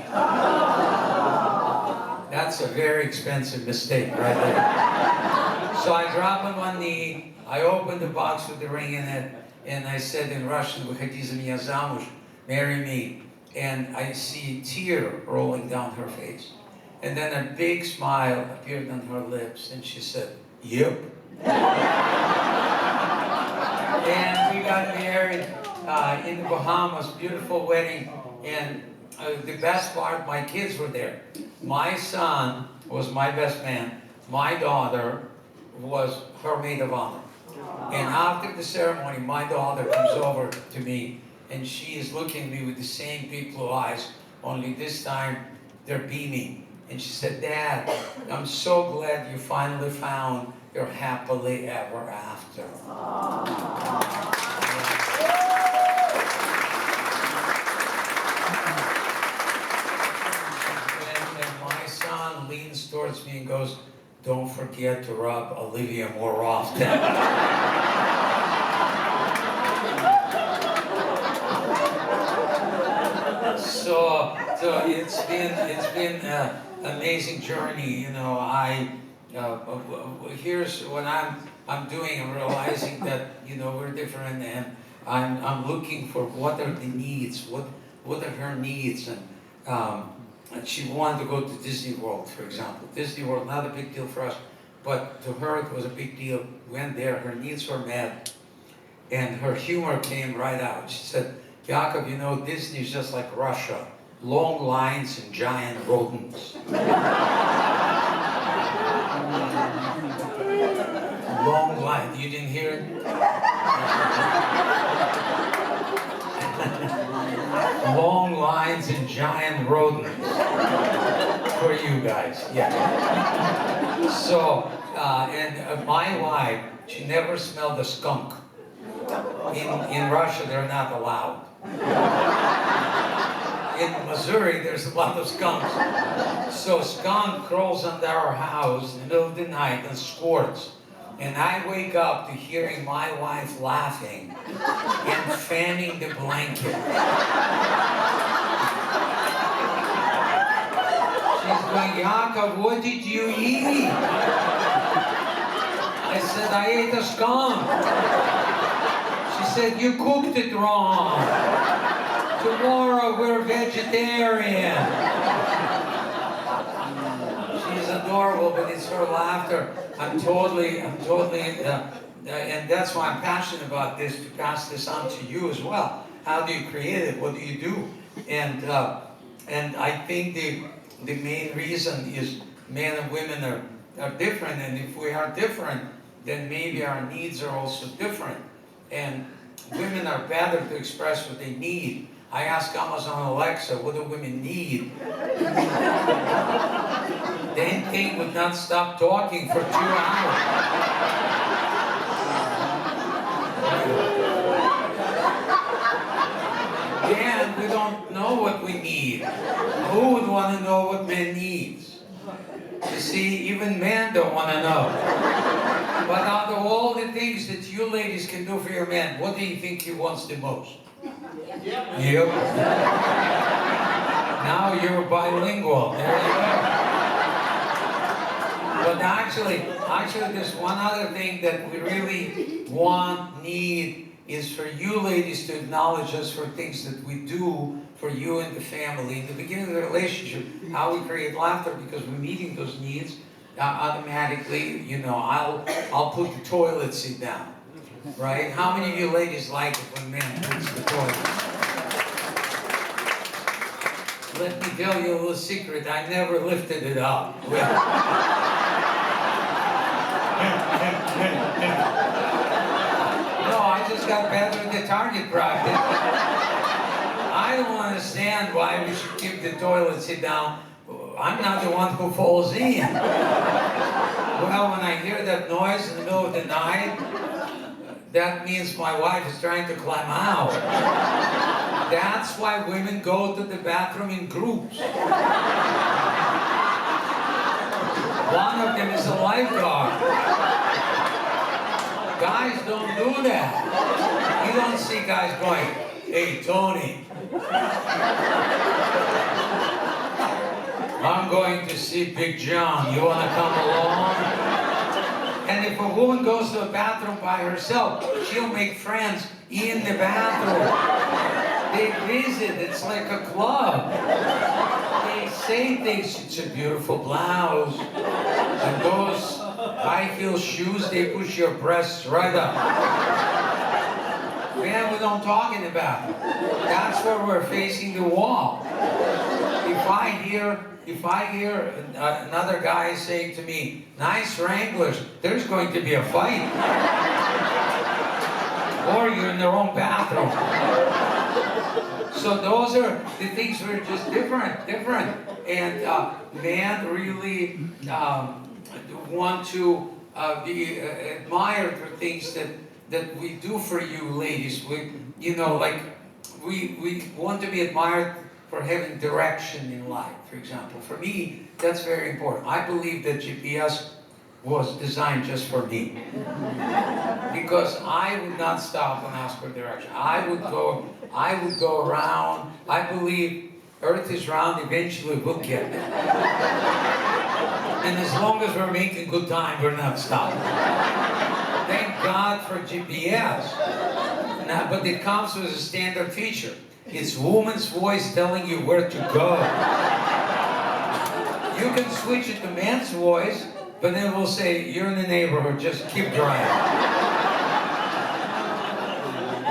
That's a very expensive mistake right there. So I dropped on one knee, I opened the box with the ring in it, and I said in Russian, "Выходи за меня замуж, marry me." And I see a tear rolling down her face. And then a big smile appeared on her lips, and she said, "Yep." And we got married in the Bahamas, beautiful wedding. And the best part, my kids were there. My son was my best man. My daughter was her maid of honor. And after the ceremony, my daughter comes over to me, and she is looking at me with the same big blue eyes, only this time they're beaming. And she said, "Dad, I'm so glad you finally found your happily ever after." And my son leans towards me and goes, "Don't forget to rub Olivia more often." So it's been an amazing journey. You know, here's what I'm doing. I'm realizing that, you know, we're different, and I'm looking for what are the needs, what are her needs, and she wanted to go to Disney World, for example. Disney World, not a big deal for us, but to her it was a big deal. Went there, her needs were met, and her humor came right out. She said, "Yakov, you know, Disney is just like Russia. Long lines and giant rodents." Long line. You didn't hear it? Long lines and giant rodents. For you guys, yeah. So, my wife, she never smelled a skunk. In Russia, they're not allowed. In Missouri, there's a lot of skunks. So skunk crawls under our house in the middle of the night and squirts. And I wake up to hearing my wife laughing and fanning the blanket. She's going, "Yakov, what did you eat?" I said, "I ate a skunk." She said, "You cooked it wrong. Tomorrow we're vegetarian." She's adorable, but it's her laughter. I'm totally, and that's why I'm passionate about this, to pass this on to you as well. How do you create it? What do you do? And I think the main reason is men and women are different, and if we are different, then maybe our needs are also different. And women are better to express what they need. I ask Amazon Alexa, what do women need? Then thing would not stop talking for 2 hours. And we don't know what we need. Who would want to know what men needs? You see, even men don't want to know. But out of all the things that you ladies can do for your man, what do you think he wants the most? Yep. Now you're bilingual. There you go. But actually, there's one other thing that we really need is for you ladies to acknowledge us for things that we do for you and the family. In the beginning of the relationship, how we create laughter because we're meeting those needs automatically. You know, I'll put the toilet seat down, right? How many of you ladies like it when men puts the toilet? Let me tell you a little secret. I never lifted it up. No, I just got better at the target practice. I don't understand why we should keep the toilet sit down. I'm not the one who falls in. Well, when I hear that noise in the middle of the night, that means my wife is trying to climb out. That's why women go to the bathroom in groups. One of them is a lifeguard. Guys don't do that. You don't see guys going, hey, Tony, I'm going to see Big John. You want to come along? And if a woman goes to the bathroom by herself, she'll make friends in the bathroom. They visit. It's like a club. They say things. It's a beautiful blouse. And those high-heel shoes, they push your breasts right up. Man, we don't talking about. That's where we're facing the wall. If I hear another guy saying to me, nice Wranglers, there's going to be a fight. Or you're in the wrong bathroom. So those are the things that are just different. And men really want to be admired for things that we do for you ladies. We want to be admired for having direction in life, for example. For me, that's very important. I believe that GPS was designed just for me. Because I would not stop and ask for direction. I would go around. I believe Earth is round, eventually we'll get there. And as long as we're making good time, we're not stopping. Thank God for GPS. Now, but it comes with a standard feature. It's woman's voice telling you where to go. You can switch it to man's voice, but then we'll say, you're in the neighborhood, just keep driving.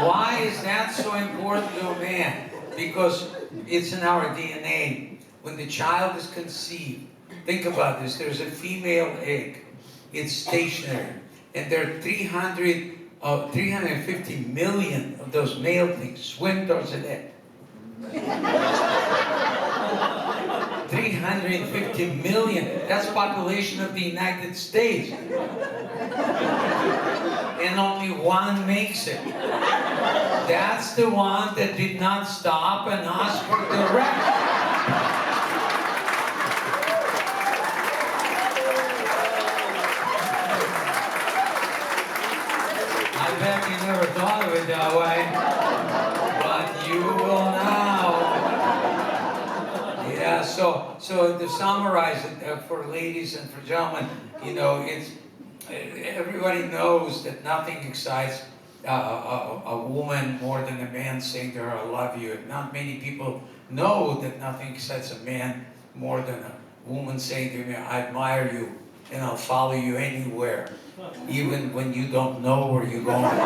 Why is that so important to a man? Because it's in our DNA. When the child is conceived, think about this, there's a female egg. It's stationary. And there are 350 million of those male things swim towards an egg. 350 million. That's the population of the United States. And only one makes it. That's the one that did not stop and ask for direction. I bet you never thought of it that way, but you will now. Yeah, so to summarize it for ladies and for gentlemen, you know, everybody knows that nothing excites a woman more than a man saying to her, I love you. And not many people know that nothing excites a man more than a woman saying to me, I admire you and I'll follow you anywhere, even when you don't know where you're going.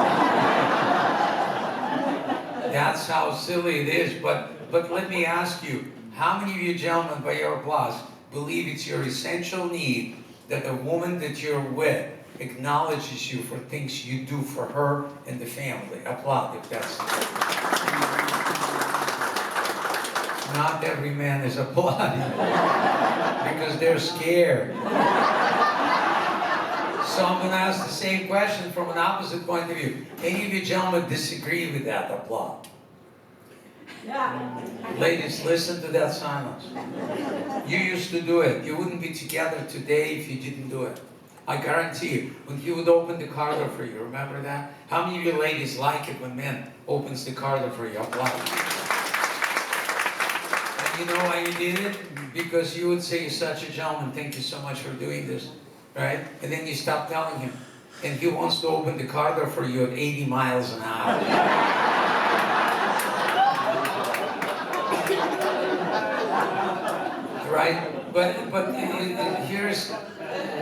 That's how silly it is, but let me ask you, how many of you gentlemen, by your applause, believe it's your essential need that a woman that you're with acknowledges you for things you do for her and the family? Applaud if that's... Not every man is applauding because they're scared. So I'm going to ask the same question from an opposite point of view. Any of you gentlemen disagree with that applaud? Ladies, listen to that silence. You used to do it. You wouldn't be together today if you didn't do it. I guarantee you, when he would open the car door for you, remember that? How many of you ladies like it when men opens the car door for you? Applaud. And you know why you did it? Because you would say, "You're such a gentleman, thank you so much for doing this," right? And then you stop telling him. And he wants to open the car door for you at 80 miles an hour. Right? But here's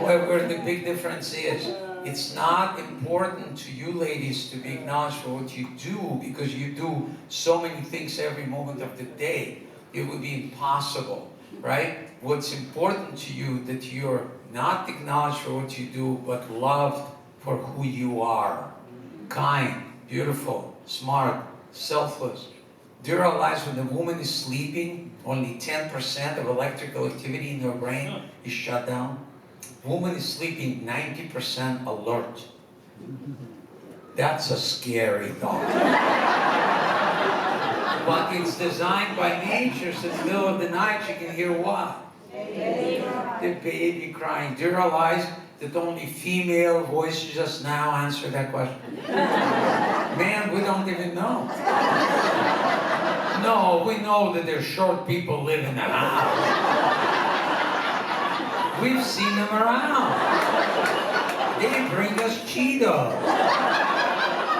where the big difference is. It's not important to you ladies to be acknowledged for what you do, because you do so many things every moment of the day. It would be impossible, right? What's important to you that you're not acknowledged for what you do, but loved for who you are. Kind, beautiful, smart, selfless. Do you realize when the woman is sleeping, only 10% of electrical activity in her brain is shut down? Woman is sleeping 90% alert. That's a scary thought. But it's designed by nature, so in the middle of the night you can hear what? The baby crying. Do you realize that only female voices just now answer that question? Man, we don't even know. No, we know that there's short people live in the house. We've seen them around. They bring us Cheetos.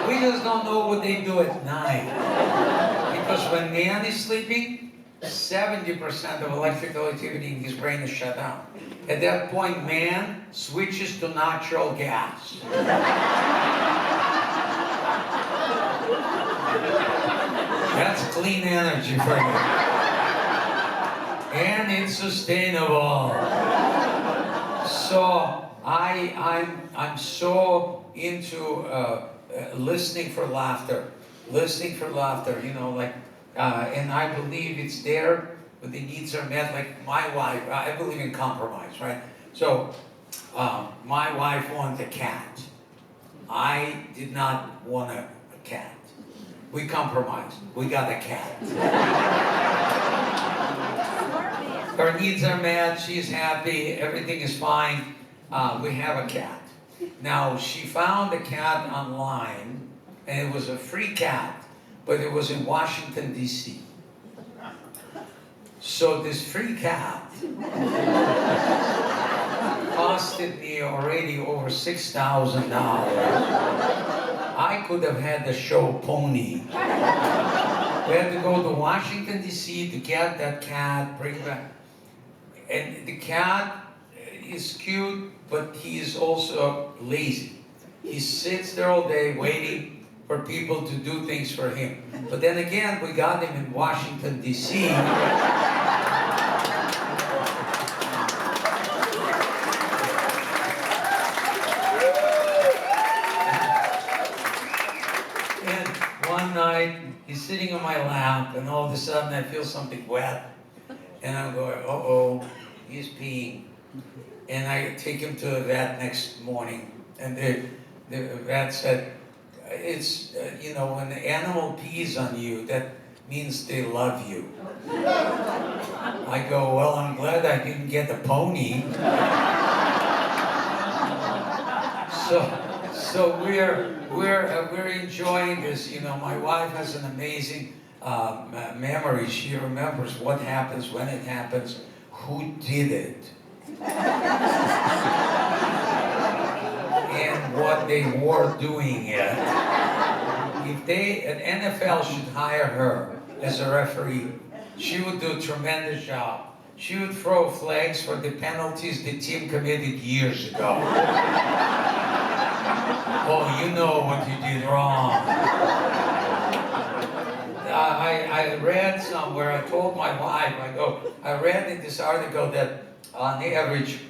We just don't know what they do at night. Because when man is sleeping, 70% of electrical activity in his brain is shut down. At that point, man switches to natural gas. That's clean energy for you. And it's sustainable. So I'm so into listening for laughter. Listening for laughter, you know, like, and I believe it's there when the needs are met. Like my wife, I believe in compromise, right? So my wife wanted a cat. I did not want a cat. We compromised. We got a cat. Her needs are met. She's happy. Everything is fine. We have a cat. Now, she found a cat online, and it was a free cat, but it was in Washington, D.C. So this free cat costed me already over $6,000. I could have had the show pony. We had to go to Washington, D.C. to get that cat, bring back. And the cat is cute, but he is also lazy. He sits there all day waiting for people to do things for him. But then again, we got him in Washington, D.C. One night, he's sitting on my lap, and all of a sudden I feel something wet. And I'm going, uh-oh, he's peeing. And I take him to the vet next morning, and the vet said, it's, you know, when the animal pees on you, that means they love you. I go, well, I'm glad I didn't get a pony. So we're enjoying this. You know, my wife has an amazing memory. She remembers what happens, when it happens, who did it, and what they were doing it. If an NFL should hire her as a referee, she would do a tremendous job. She would throw flags for the penalties the team committed years ago. Oh, you know what you did wrong. I read somewhere, I told my wife, I read in this article that on the average,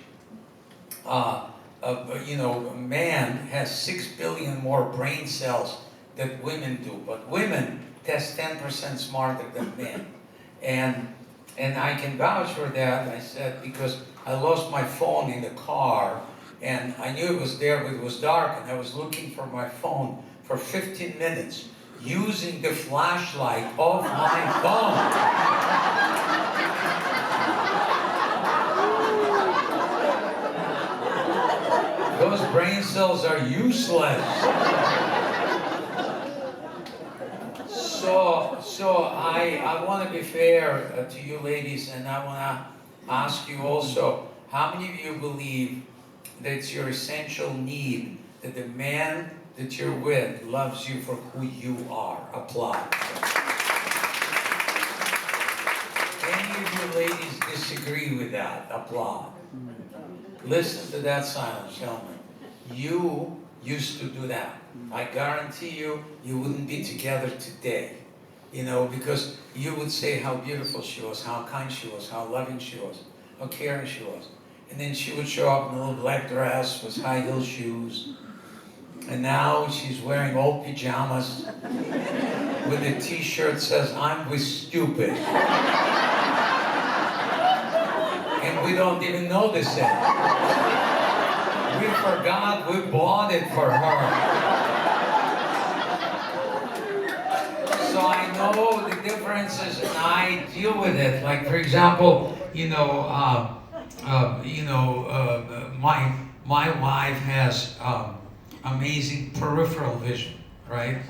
you know, a man has 6 billion more brain cells than women do, but women test 10% smarter than men. And I can vouch for that, I said, because I lost my phone in the car, and I knew it was there, but it was dark, and I was looking for my phone for 15 minutes. using the flashlight of my phone. Those brain cells are useless. So I want to be fair to you ladies, and I want to ask you also, how many of you believe that it's your essential need that the man that you're with loves you for who you are? Applaud. Any of you ladies disagree with that? Applaud. Listen to that silence, gentlemen. You used to do that. I guarantee you, you wouldn't be together today. You know, because you would say how beautiful she was, how kind she was, how loving she was, how caring she was. And then she would show up in a little black dress with high heel shoes. And now she's wearing old pajamas with a t-shirt that says, "I'm with stupid." And we don't even notice it. We forgot we bought it for her. So I know the differences and I deal with it. Like, for example, my wife has amazing peripheral vision, right?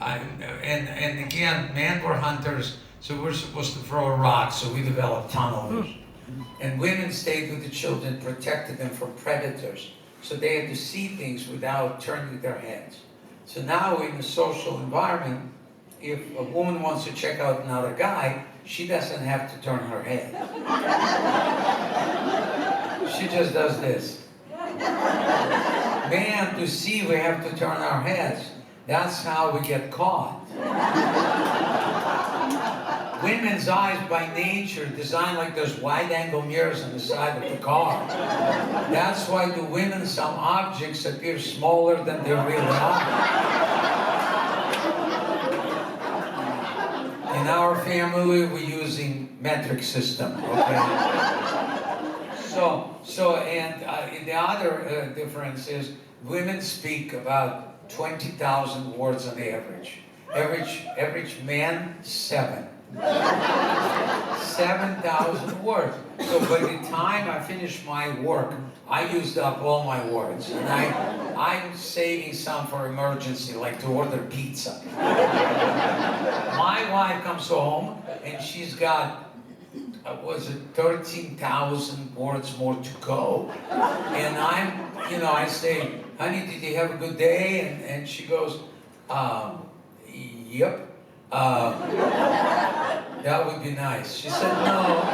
And again, men were hunters, so we're supposed to throw a rock, so we developed tunnel vision. And women stayed with the children, protected them from predators, so they had to see things without turning their heads. So now in a social environment, if a woman wants to check out another guy, she doesn't have to turn her head. She just does this. Man, to see, we have to turn our heads. That's how we get caught. Women's eyes by nature designed like those wide-angle mirrors on the side of the car. That's why to women some objects appear smaller than they really are. In our family, we're using metric system, okay? And the other difference is women speak about 20,000 words on average. Average man, 7. 7,000 words. So by the time I finish my work, I used up all my words. And I'm saving some for emergency, like to order pizza. My wife comes home and she's got, 13,000 words more to go. And I say, "Honey, did you have a good day?" And she goes, "Yep. That would be nice." She said, "No,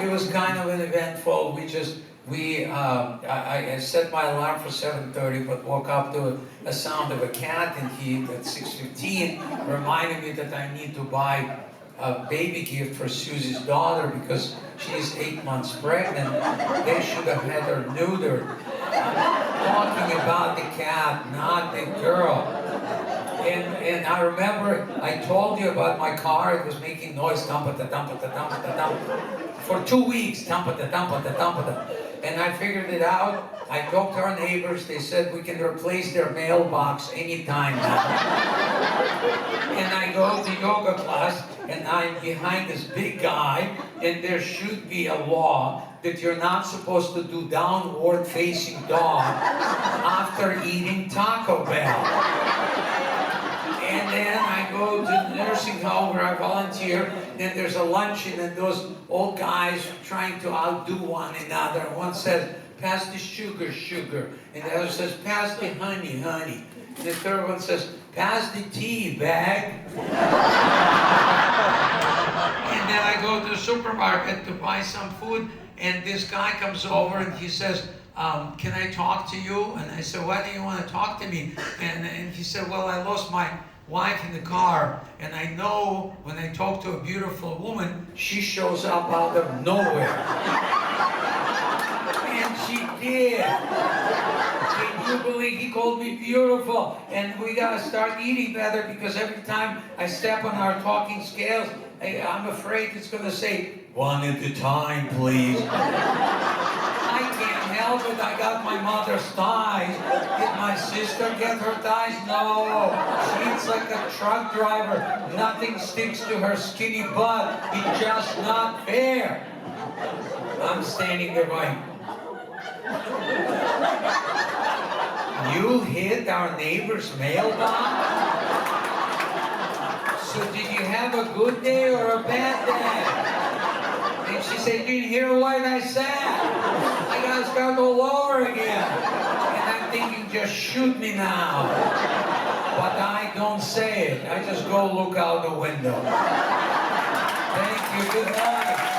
it was kind of an eventful. I set my alarm for 7:30, but woke up to a sound of a cat in heat at 6:15, reminding me that I need to buy a baby gift for Susie's daughter because she's 8 months pregnant. They should have had her neutered." Talking about the cat, not the girl. And I remember I told you about my car. It was making noise, for 2 weeks, and I figured it out. I talked to our neighbors. They said we can replace their mailbox anytime now. And I go to yoga class, and I'm behind this big guy, and there should be a law that you're not supposed to do downward facing dog after eating Taco Bell. And then I go to the nursing home where I volunteer. Then there's a luncheon, and those old guys are trying to outdo one another. One says, "Pass the sugar, sugar." And the other says, "Pass the honey, honey." And the third one says, "Pass the tea, bag." And then I go to the supermarket to buy some food, and this guy comes over and he says, "Can I talk to you?" And I said, "Why do you want to talk to me?" And he said, "Well, I lost my wife in the car, and I know when I talk to a beautiful woman, she shows up out of nowhere." And she did. Can you believe he called me beautiful? And we gotta start eating better, because every time I step on our talking scales, I'm afraid it's gonna say, "1 at a time, please." I can't help but I got my mother's ties. Did my sister get her ties? No. She's like a truck driver. Nothing sticks to her skinny butt. It's just not fair. I'm standing there going, you hit our neighbor's mailbox? So did you have a good day or a bad day? And she said, you didn't hear what I said. I gotta start all over again. And I'm thinking, just shoot me now. But I don't say it. I just go look out the window. Thank you. Good night.